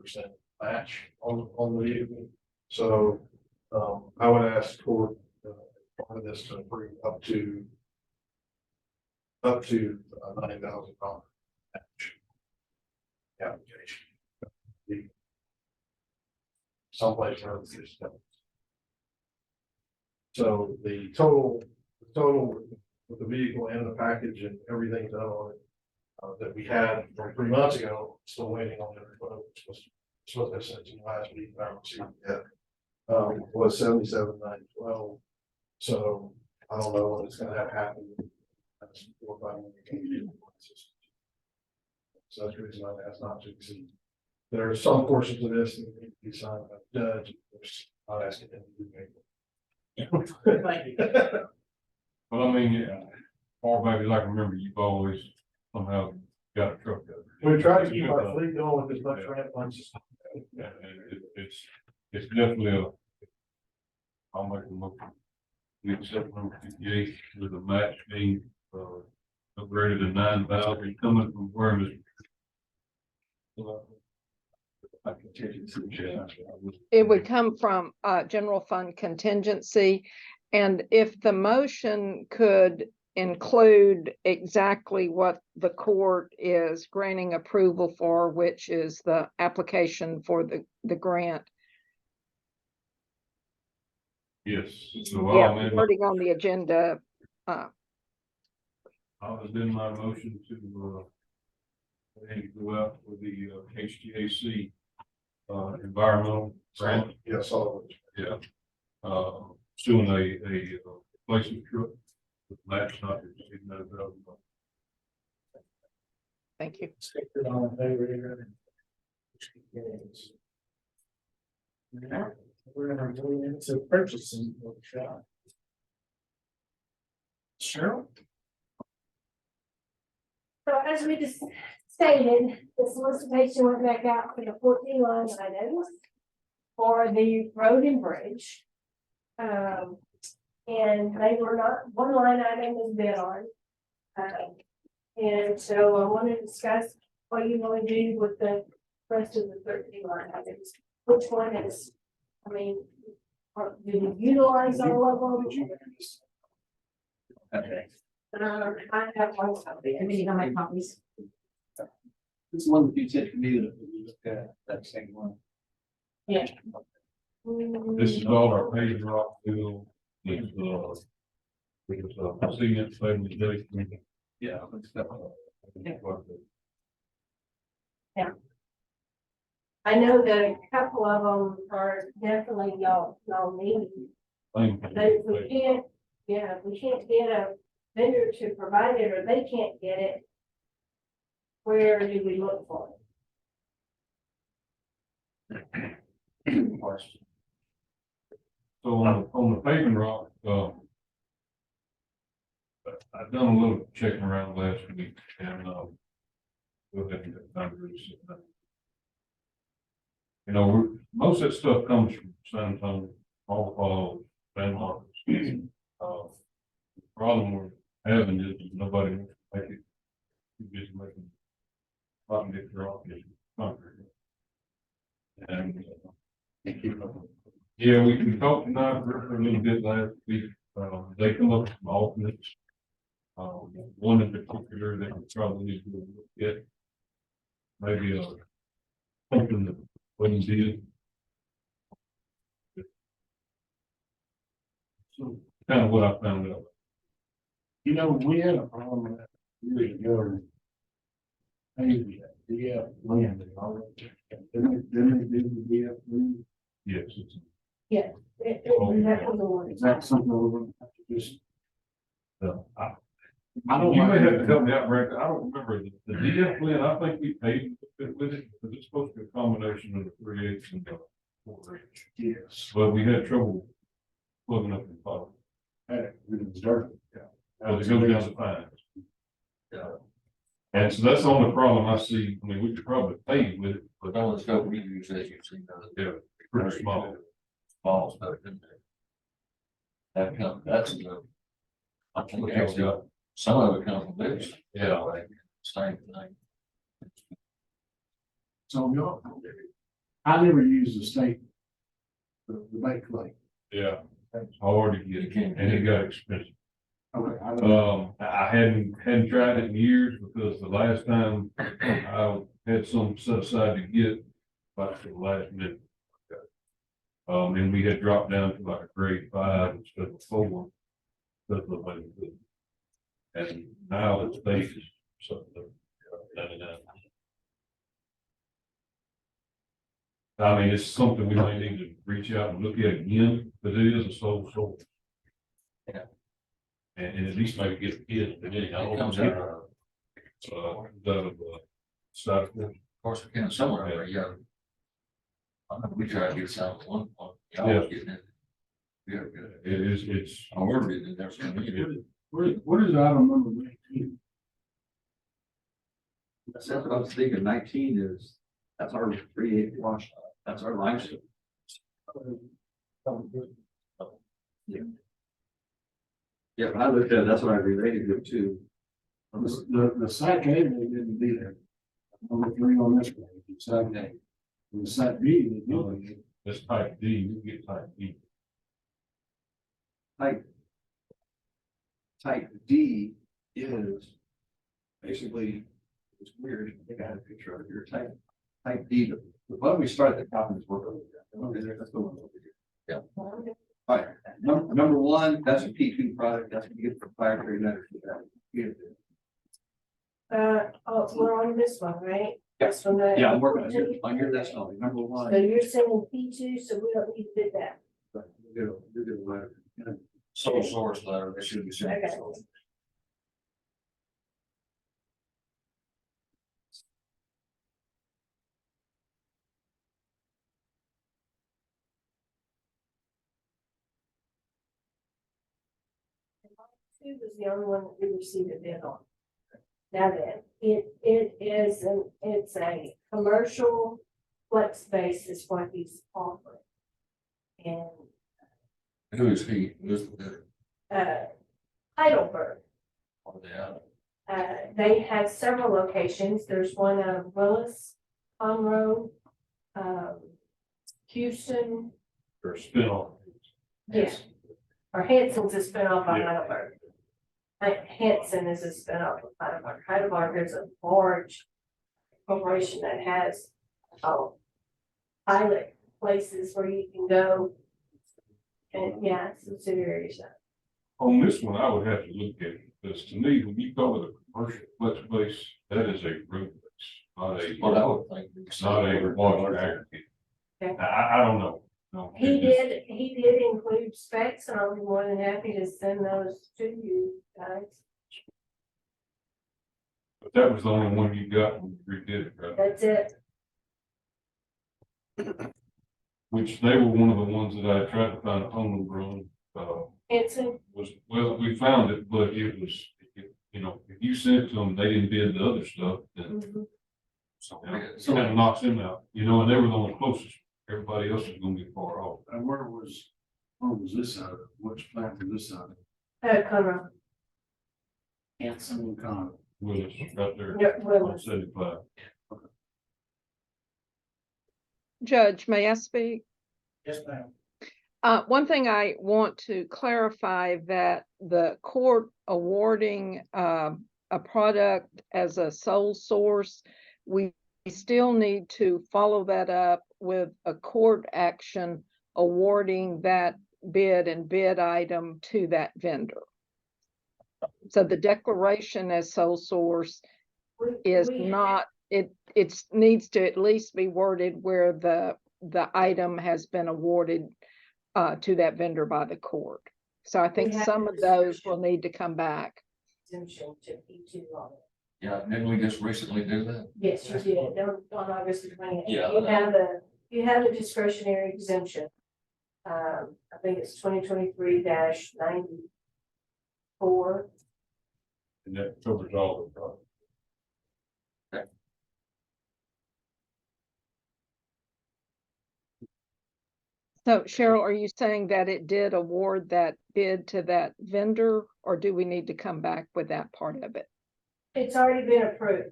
match on the vehicle. So I would ask for part of this to approve up to $9,000 match application. Someplace around the system. So the total with the vehicle and the package and everything done on it that we had from 3 months ago, still waiting on every vote, supposed to have sent to you last week, I don't see it yet. Was 77,912. So I don't know when it's gonna have happened. That's 4 or 5 million. So that's the reason I asked not to exceed. There are some portions of this that need to be signed by the judge. Not asking him to do anything. Thank you. Well, I mean, yeah, far back as I can remember, you've always somehow got a truck. We try to keep our fleet going with as much ramp funds. It's definitely I'll make a motion. We accept number 58 with a match being, upgraded to 9,000 coming from where, Mr. I can tell you some shit. It would come from general fund contingency. And if the motion could include exactly what the court is granting approval for, which is the application for the grant. Yes. So Yeah, I'll amend my- wording on the agenda. I'll amend my motion to, go out for the HTAC environmental grant. Yes, all Yeah. Doing a replacement truck with match not to exceed $9,000. Thank you. Stick it all in favor here. Now, we're gonna go into purchasing workshop. Cheryl? So as we just stated, the solicitation went back out for the 14 line items for the road and bridge. And they were not, one line item was bid on. And so I want to discuss what you want to do with the rest of the 13 line items. Which one is, I mean, do you utilize all of them? Okay. I have one copy. I mean, you don't make copies. This one that you sent to me, that we looked at, that same one. Yeah. This is all our paved rock fill. It's, CN family day. Yeah. I know that a couple of them are definitely y'all need. But if we can't, yeah, if we can't get a vendor to provide it, or they can't get it, where do we look for it? So on the paving rock, I've done a little checking around last week and, we'll have to get numbers. You know, most of that stuff comes from San Antonio, all San Marcos. The problem we're having is nobody wants to make it. You're just making bottom dip rock is concrete. And yeah, we talked tonight for a little bit last week. They come up with some alternates. One in particular that we probably need to look at. Maybe something that wouldn't be. So kind of what I found out. You know, we had a problem with that years ago. Maybe that DF land and all that. Didn't they do the DF land? Yes, it's. Yeah. That was the one. Is that something we're gonna have to just? I don't. You may have to help me out, Rick. I don't remember the DF plan. I think we paid with it, because it's supposed to be a combination of the 3/8 and the 4/8. Yes. But we had trouble plugging up the pot. Had it dirt. Yeah. But it goes down to fines. Yeah. And so that's the only problem I see. I mean, we could probably pay with it, but All the stuff we use, as you've seen, yeah, pretty small. small stuff in there. That's I think actually, some of it comes from this. Yeah. Same thing. So y'all, I never used the state, the bank clay. Yeah. It's hard to get, and it got expensive. Okay. I hadn't tried it in years, because the last time I had some set aside to get, like the last minute. And we had dropped down to like a grade 5 instead of 4. Because of the way we did. And now it's based something 99. I mean, it's something we may need to reach out and look at again, but it is a sole source. Yeah. And at least maybe get it, but It comes out of, Stockport. of course, we can somewhere, but yeah. I know we tried to get some at one point. Y'all Yeah. was getting it. Yeah, good. It's. Oh, we're getting it there. So we get it. What is item number 19? That's what I was thinking, 19 is That's our 380 wash. That's our line. Yeah, when I looked at it, that's what I related it to. The site A, they didn't be there. Number 3 on this page, it's site A. And the site B, they do. This type D, you get type D. Type D is basically, it's weird. I think I had a picture of it here. Type D, why don't we start the copies work over there? Let's go over here. Yeah. All right, number one, that's a P2 product. That's what you get for proprietary letters. We're on this one, right? That's from the. Yeah, I'm working on your list only. Number So one. you're saying P2, so we don't need to do that. You're good letter. Sole source letter, they should be. Okay. Two was the only one that we received a bid on. Now then, it's a commercial flex space is what he's offering. And, Who is he? Who's the bidder? Heidelberg, Or the other? they have several locations. There's one out of Willis, Conroe, Houston, Or spin-off. yes. Or Hanson's a spinoff of Heidelberg. Hanson is a spinoff of Heidelberg. Heidelberg is a large corporation that has pilot places where you can go. And yeah, subsidiaries. On this one, I would have to look at it, because to me, when you call it a commercial flex base, that is a road base, not Well, I a, would think. not a water aggregate. Okay. I don't know. No, He it did include specs, and I'll be more than happy to send those to you guys. But that was the only one you got when you redid it, right? That's it. Which they were one of the ones that I tried to find a homegrown, Hanson, was, well, we found it, but it was, you know, if you sent to them, they didn't bid the other stuff, then. mhm. So it kind of knocks them out, you know, and they were the only closest. Everybody else is gonna be far off. And where was this out of? Which plant was this out of? Conroe. Hanson and Conroe. Willis, right there. Yeah, On Willis. 75. Judge, may I speak? Yes, ma'am. One thing I want to clarify that the court awarding a product as a sole source, we still need to follow that up with a court action awarding that bid and bid item to that vendor. So the declaration as sole source is We- not, it needs to at least be worded where the item has been awarded to that vendor by the court. So I think have some of this those will version. need to come back. Exemption to P2 on it. Yeah, didn't we just recently do that? Yes, you did, on August 28th. Yeah, You have a discretionary exemption. I think it's 2023-94. And that covers all the products. So Cheryl, are you saying that it did award that bid to that vendor, or do we need to come back with that part of it? It's already been approved.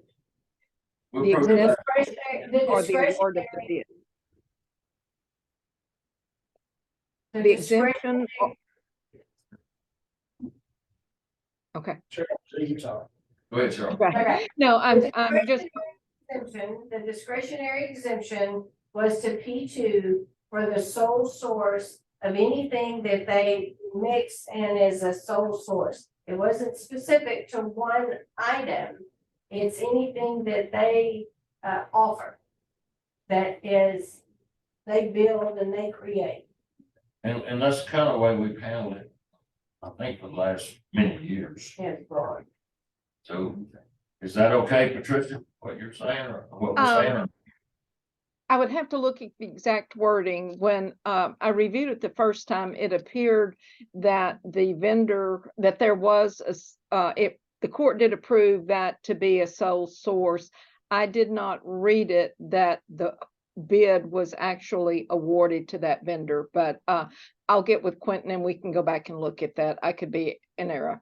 The We approved The that. discretionary, Or the award of the bid? the The exemption? discretionary- Okay, Sure, you talk. Go ahead, Cheryl. okay. Okay. No, I'm The just, exemption, the discretionary exemption was to P2 for the sole source of anything that they mix and is a sole source. It wasn't specific to one item. It's anything that they offer. That is, they build and they create. And that's kind of the way we've handled it, I think, for the last many years. It's broad. So is that okay, Patricia, what you're saying or what we're saying? I would have to look at the exact wording. When I reviewed it the first time, it appeared that the vendor, that there was the court did approve that to be a sole source. I did not read it that the bid was actually awarded to that vendor, but I'll get with Quentin and we can go back and look at that. I could be in error.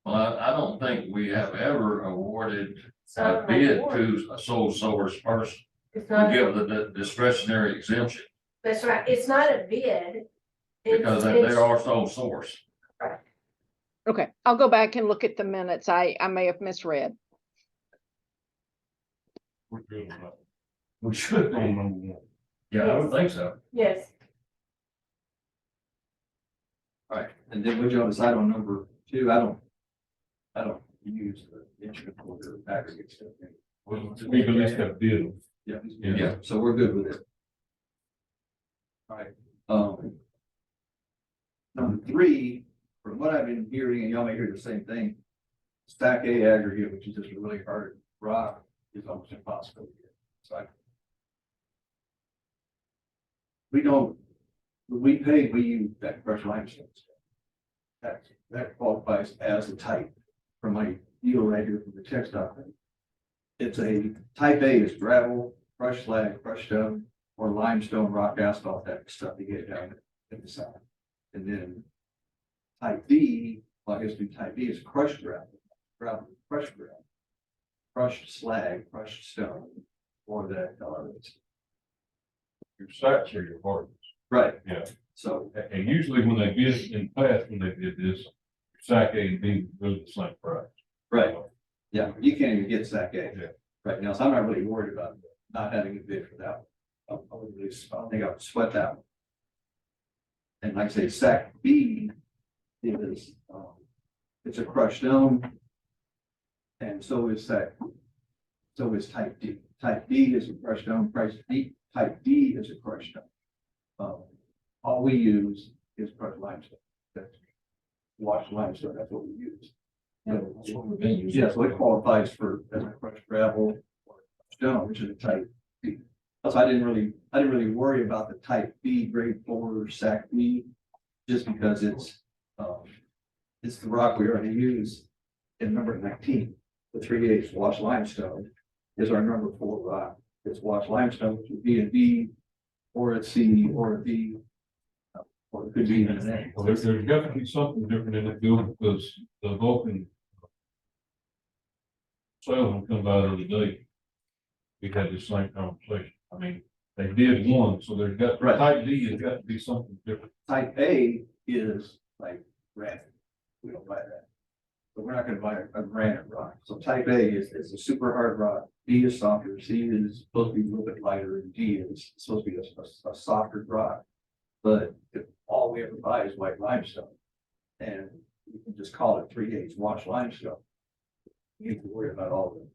Well, I don't think we have ever awarded It's not a an bid award. to a sole source person. It's We not, give the discretionary exemption that's right, it's not a bid. because they are sole source. Okay, I'll go back and look at the minutes. I may have misread. We're good on that. We should be on number one. Yeah, I would think so. Yes. All right, and then would y'all decide on number 2? I don't use the instrument for the aggregate stuff. Well, we at least have bid. Yeah, Yeah. so we're good with it. All right, number 3, from what I've been hearing, and y'all may hear the same thing, stack A aggregate, which is just a really hard rock, is almost impossible to get. So we use that crushed limestone. That qualifies as a type from my deal right here from the text document. It's a type A is gravel, crushed slag, crushed stone, or limestone, rock, asphalt, that stuff you get down at the side. And then type B, well, I guess type B is crushed gravel, crushed gravel, crushed slag, crushed stone, or that, Your sites are your partners. right. Yeah. So, And usually when they bid in the past, when they did this, SAC A and B really the same price. right, yeah, you can't even get stack A. Yeah. Right now, so I'm not really worried about not having a bid for that one. I don't think I would sweat that one. And like I say, stack B is, it's a crushed stone. And so is type D. Type D is a crushed stone, type D is a crushed stone. All we use is crushed limestone. That's washed limestone, that's what we use. So, That's what we've been using. yeah, so it qualifies for as a crushed gravel or stone, which is a type B. So I didn't really worry about the type B grade 4 SAC B, just because it's the rock we already use in number 19. The 3/8 washed limestone is our number 4 rock. It's washed limestone, which would be a B, or a C, or a B, or it could be even an A. Well, there's got to be something different in that building because the Vulcan salesman come by the other day. We had the same conversation. I mean, they did one, so there's got, Right. type D has got to be something different. Type A is like granite. We don't buy that. So we're not gonna buy a granite rock. So type A is a super hard rock. B is softer. C is supposed to be a little bit lighter, and D is supposed to be a softer rock. But if all we ever buy is white limestone, and you can just call it 3/8 washed limestone. You need to worry about all of them.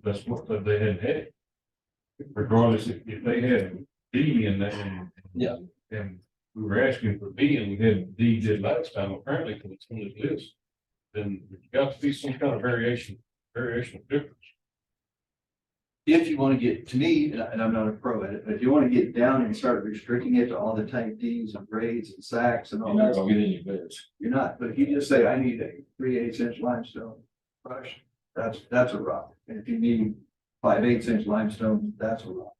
That's what they had had. Regardless if they had D in that. Yeah. And we were asking for B and we had D did last time, apparently, because it's on this list. Then there's got to be some kind of variation of difference. If you want to get, to me, and I'm not a pro at it, but if you want to get down and start restricting it to all the type Ds and grades and sacks and all You're not that, gonna get any bids. you're not. But if you just say, I need a 3/8 inch limestone brush, that's a rock. And if you need 5/8 inch limestone, that's a rock.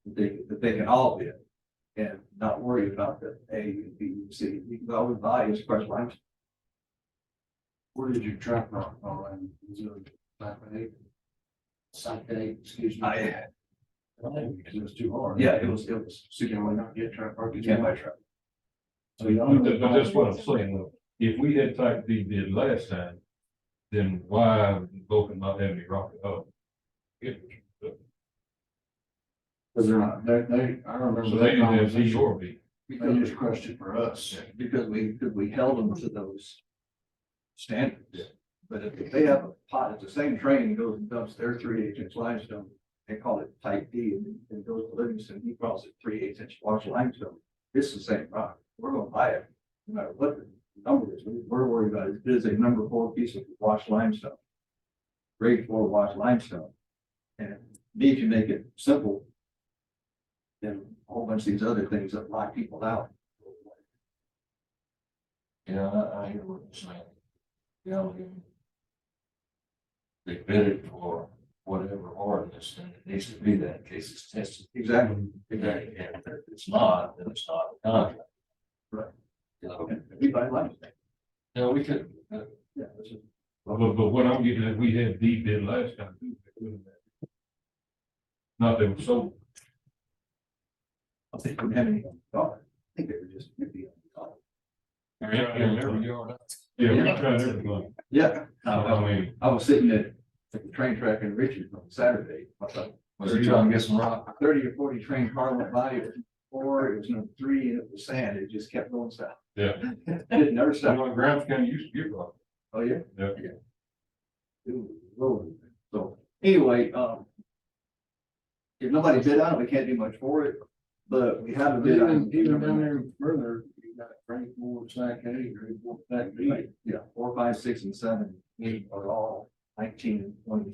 That they can all bid and not worry about the A and B and C. You can always buy is crushed limestone. Where did you track rock on? Was it back in Saturday, excuse me? Because it was too hard. Yeah, it was So you can not get track rock. you can't buy truck. So you don't. But that's what I'm saying, though. If we had type D bid last time, then why Vulcan not having it rock it up? Because they're not, I remember. So that they didn't have D conversation. or B. They just crushed it for us. Because we held them to those standards. But if they have a pot, it's the same train goes and dumps their 3/8 inch limestone, they call it type D, and it goes to Livingston, he calls it 3/8 inch washed limestone. It's the same rock. We're gonna buy it, no matter what the number is. We're worried about it. It is a number 4 piece of washed limestone. Grade 4 washed limestone. And if you make it simple, then a whole bunch of these other things that lock people out. Yeah, I hear what you're saying. Yeah. they bid it for whatever hardness, and it needs to be that in case it's tested. Exactly. Exactly. And if it's not, then it's not a contract. Right. So, Everybody likes that. no, we could, Yeah. But what I'm getting at, we had D bid last time. Too. Not that it was sold. I think we have any thought. I think they were just maybe. Yeah, we tried everything. Yeah. I mean, I was sitting at the train track in Richmond on Saturday. I thought, was he trying to get some rock? 30 or 40 train car went by, it was 4, it was number 3, and it was sand. It just kept going south. yeah. It never stopped. Some Grants County used to get rock. Oh, yeah. Yeah. Ooh, Lord. So anyway, if nobody bid on it, we can't do much for it, but we have a bid on it. Even down there further, you got grade 4, stack A, grade 4, stack B. Right, yeah, 4, 5, 6, and 7, 8 are all 19 and 20.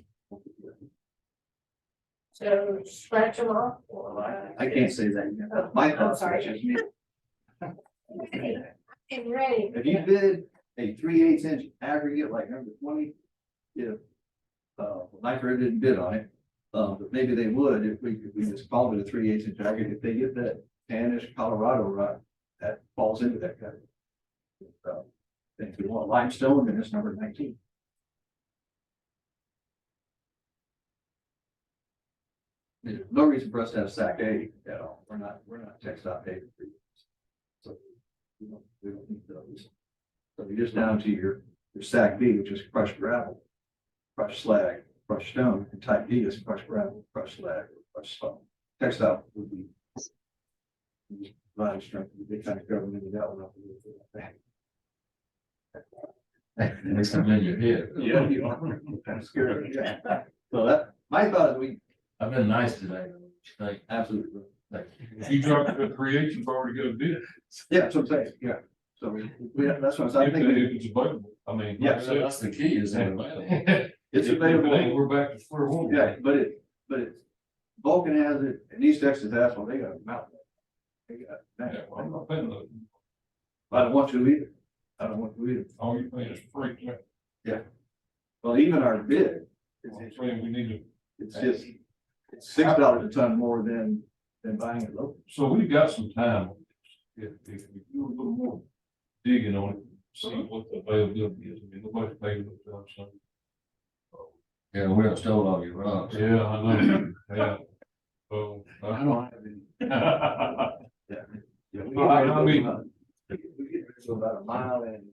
So scratch them off or? I can't say that yet. My I'm thoughts, sorry. which is me. I'm ready. If you bid a 3/8 inch aggregate like number 20, if Nitro didn't bid on it, but maybe they would if we just called it a 3/8 inch aggregate. If they get that tannish Colorado rock, that falls into that category. If we want limestone, then it's number 19. There's no reason for us to have SAC A at all. We're not text dot A. So we don't need those. So you're just down to your SAC B, which is crushed gravel, crushed slag, crushed stone, and type D is crushed gravel, crushed slag, crushed stone. Text dot would be line strength, they kind of governmented that one up a little bit. Next time in your head. Yeah, you are kind of scared. Yeah. So that, my thought is I've been nice today. Like, absolutely. If you drop it to 3/8, you've already got a bid. Yeah, that's what I'm saying, yeah. So that's what I'm If thinking. it's available, I mean. Yeah, like I said, that's the key, is that available? It's if it ain't, available. we're back to square one. Yeah, but it's Vulcan has it, and East Texas asphalt, they got a mountain. They got, Yeah, well, I'm not paying that. I don't want to either. I don't want to either. All you're paying is free. Yeah. Well, even our bid, I'm saying we need to. it's just, it's $6 a ton more than buying it local. So we've got some time. If we do a little more digging on it, see what the availability is. I mean, nobody's paying the job, so. Yeah, we have stole all your rocks. Yeah, I know. Yeah. So. I don't have any. Yeah. Well, I mean- We get to about a mile and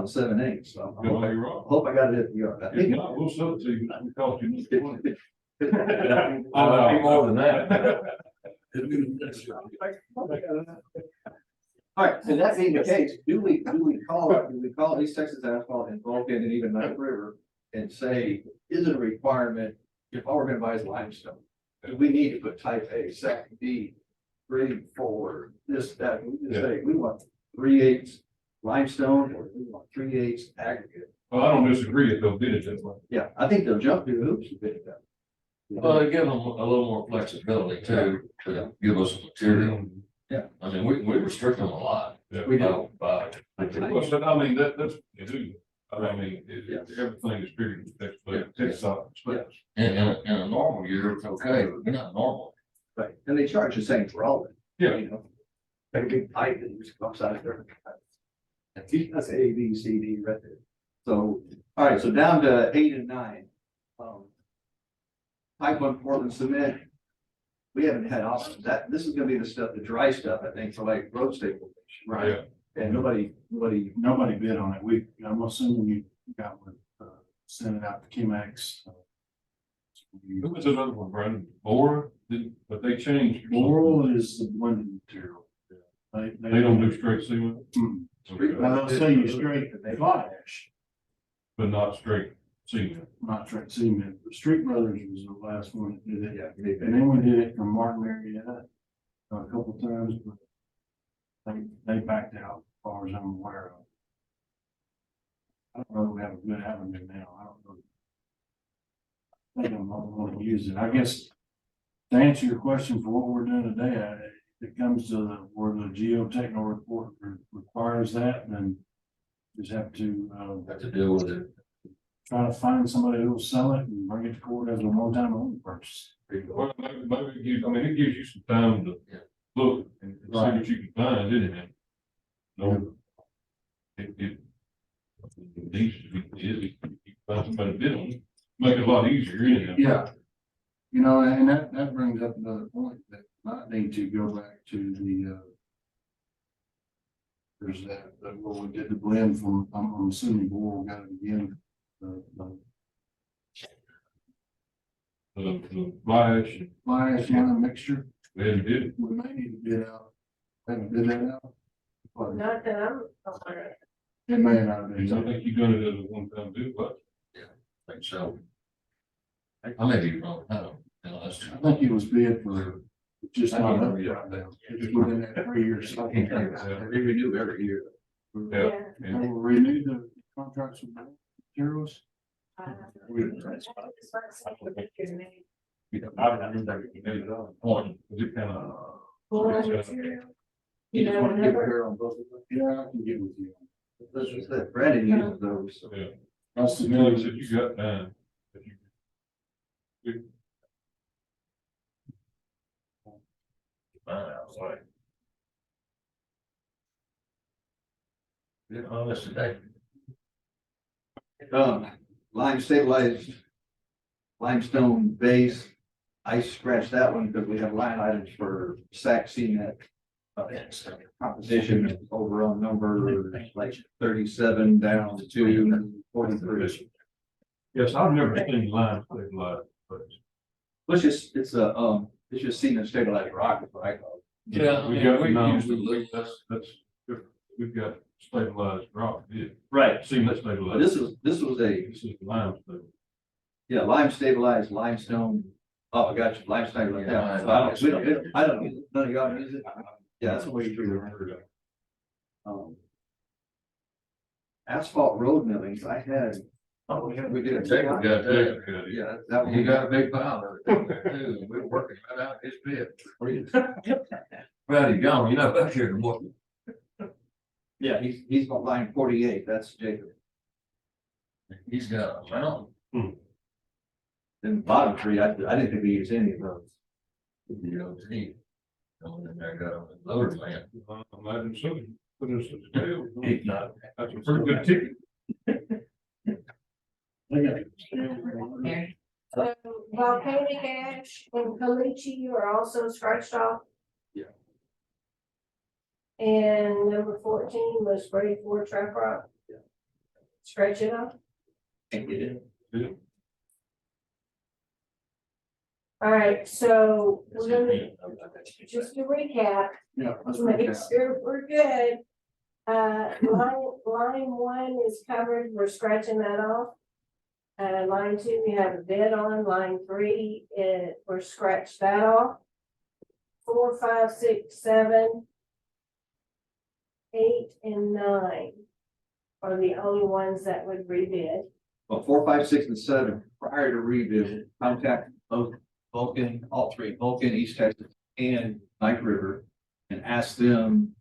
7/8, so I You're hope wrong. hope I got it at the yard. I If think not, we'll sell it to you. We cost you this one. I'll be more than that. All right, and that being the case, do we call East Texas Asphalt and Vulcan and even Knife River and say, is it a requirement if all we're gonna buy is limestone? Do we need to put type A, second B, grade 4, this, that, we just say, we want 3/8 limestone or we want 3/8 aggregate? Well, I don't disagree if they'll bid it that way. Yeah, I think they'll jump through the hoops a bit. Well, they give them a little more flexibility too, to give us material. Yeah. I mean, we restrict them a lot. Yeah. We do. But Well, so, I mean, that's, you do. I mean, Yeah. everything is figured, but it takes out expense. in a normal year, it's okay, but not normal. Right, and they charge the same for all of it. Yeah. You know, a big pipe that just comes out of there. That's A, B, C, D right there. So, all right, so down to 8 and 9. Type 1 Portland cement. We haven't had options. This is gonna be the stuff, the dry stuff, I think, for like road stabilization. Yeah. And nobody, Nobody bid on it. I'm assuming you got with, sent it out to Chemex. Who was another one, Brandon? Laura, but they changed. Laurel is the blended material. They don't do straight cement, Street- Well, they'll say you straight fly ash, but not straight cement. not straight cement. But Street Brothers was the last one that did it. yeah, And then we did it from Martin, Marietta a couple times, but they backed out as far as I'm aware of. I don't know if we have a good avenue now. I don't know. I think I'm not going to use it. I guess to answer your question for what we're doing today, it comes to where the geotechnical report requires that, then just have to, Have to deal with it. try to find somebody who will sell it and bring it to court as a one-time only purchase. Well, maybe it gives, I mean, it gives you some time to look and see what you can find, isn't it? No. It needs to be, easy. You find somebody to bid on it, make it a lot easier, isn't it? Yeah. You know, and that brings up another point that might need to go back to the, there's that where we did the blend from, I'm assuming Boral got it again. The fly ash line mixture, we hadn't did it. we may need to bid out. Haven't bid that out. But Not that I'm aware of. it may not have been. I think you done it as a one-time do, but. I think so. I may be wrong, I don't know. I think it was bid for just not up right now. It's within that 3 years. We renew every year. Yeah. And we'll renew the contracts with materials. One, was it kind of? You know, whenever- her on both of them. Yeah, I can get with you. That's just that Brandon uses those. So. Yeah. That's the No, that you got time. That you- Oh, that's today. Lime stabilized limestone base. I scratched that one because we have line items for sack cement. Composition overall number like 37 down to 43. Yes, I've never seen lime stabilized, but. It's just cement stabilized rock, is what I call it. Yeah, We I got, mean, we no, used to lose. that's, we've got stabilized rock, yeah. Right. Cement But stabilized. this was a, This is lime stabilized. yeah, lime stabilized limestone. Oh, I got you, limestone like that. So I don't use it. None of y'all use it. Yeah, that's the way you remember it. Asphalt road millings, I had. Oh, yeah, we did. Jacob got that. Yeah, that one. He got a big pile of it too. We were working right out his bid. Well, he's gone, you know, back here more. Yeah, he's got line 48, that's Jacob. He's got a mountain. And the bottom three, I didn't think we used any of those. You know, he. Going in there, got a loader man. Imagine so, put us to scale. He's not. That's a pretty good ticket. So volcanic ash and caliche are also scratched off. Yeah. And number 14 was sprayed for trap rock. Yeah. Scratch it off. Can't get in. Yeah. All right, so we're gonna, just to recap, Yeah. Let's make recap. sure we're good. Line 1 is covered, we're scratching that off. Line 2, we have a bid on. Line 3, we're scratched that off. 4, 5, 6, 7, 8, and 9 are the only ones that would rebid. Well, 4, 5, 6, and 7, prior to rebuild, contact both Vulcan, all three, Vulcan, East Texas, and Knife River, and ask them,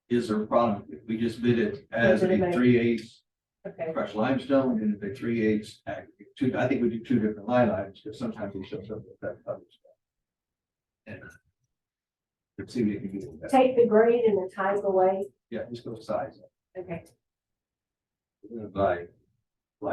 is there a problem if we just bid it as a 3/8 Okay. crushed limestone and if a 3/8 aggregate? I think we do two different line items, because sometimes we show something that other stuff. And let's see if we can do that. Take the grade and the type away. Yeah, just go size. Okay. Like,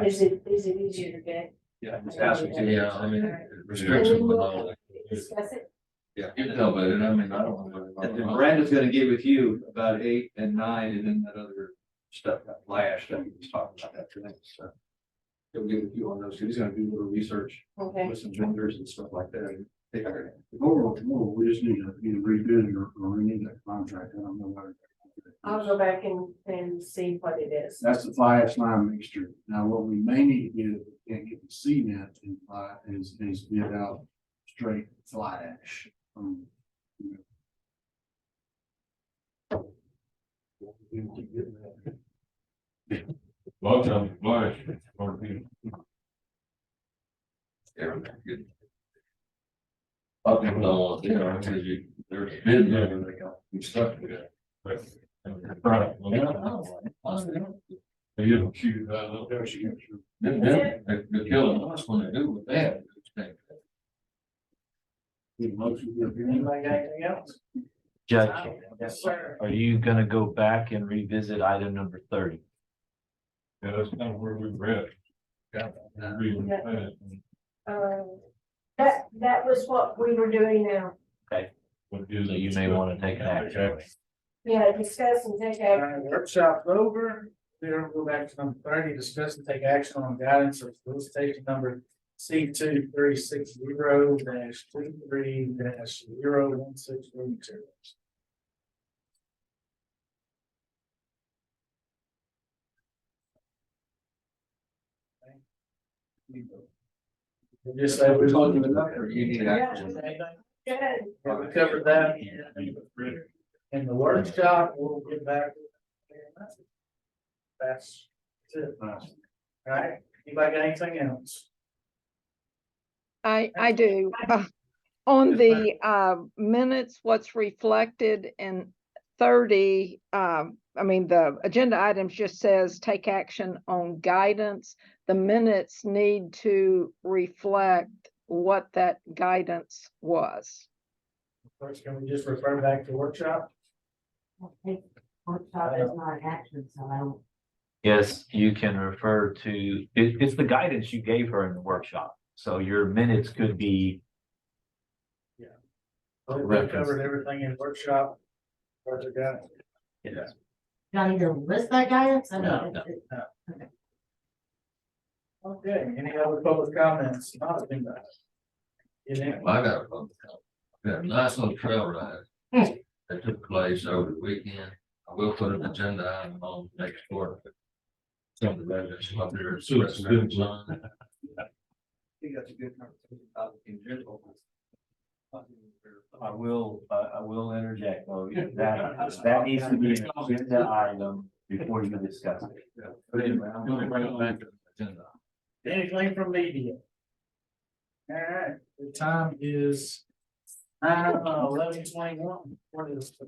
Is it easier to get? yeah, just ask them to. Yeah, I mean, And restrictions then with we'll all that. discuss it. Yeah, you know about it, I mean, I don't know. And then Miranda's gonna get with you about 8 and 9, and then that other stuff, that fly ash stuff he was talking about that today, so. He'll get with you on those, 'cause he's gonna do a little research Okay. with some vendors and stuff like that. And take care of it. Or we just need to either rebid it or renew that contract. I don't know what. I'll go back and see what it is. That's the fly ash lime mixture. Now, what we may need to get, if we can't get the cement and fly, is bid out straight fly ash. A lot of times, flash, or be. Everything good. A lot of people don't want to, you know, because you, there's a bid there, and they got, you stuck with it. Right. Well, yeah, you don't shoot it out of there. They're killing us when they do with that. Anybody got anything else? Judge, Yes, sir. are you gonna go back and revisit item number 30? Yeah, that's kind of where we've read. That that was what we were doing now. So you may want to take an action. Yeah, discuss and take action. Workshop's over. We'll go back to number 30, discuss and take action on guidance of solicitation number C 2360-23-0162. We'll just say we're looking at that. You need action. Good. Yeah, we covered that in the workshop. We'll get back. That's it. All right, anybody got anything else? I do. On the minutes, what's reflected in 30, I mean, the agenda items just says take action on guidance. The minutes need to reflect what that guidance was. First, can we just refer back to workshop? Workshop is not action, so I don't. Yes, you can refer to, it's the guidance you gave her in the workshop. So your minutes could be. We covered everything in workshop. Roger, got it. Yes. Do I need to list that guidance? I mean, No, it- Okay, any other public comments? Not been done. I got a phone call. Yeah, nice little trail ride. That took place over the weekend. I will put an agenda item on next quarter. Some of the residents up there, students on. I think that's a good conversation about in general. I will interject though, that needs to be an agenda item before you discuss it. But anyway, I'm gonna bring it back to the agenda. Anything from media? All right, the time is 11:21. What is the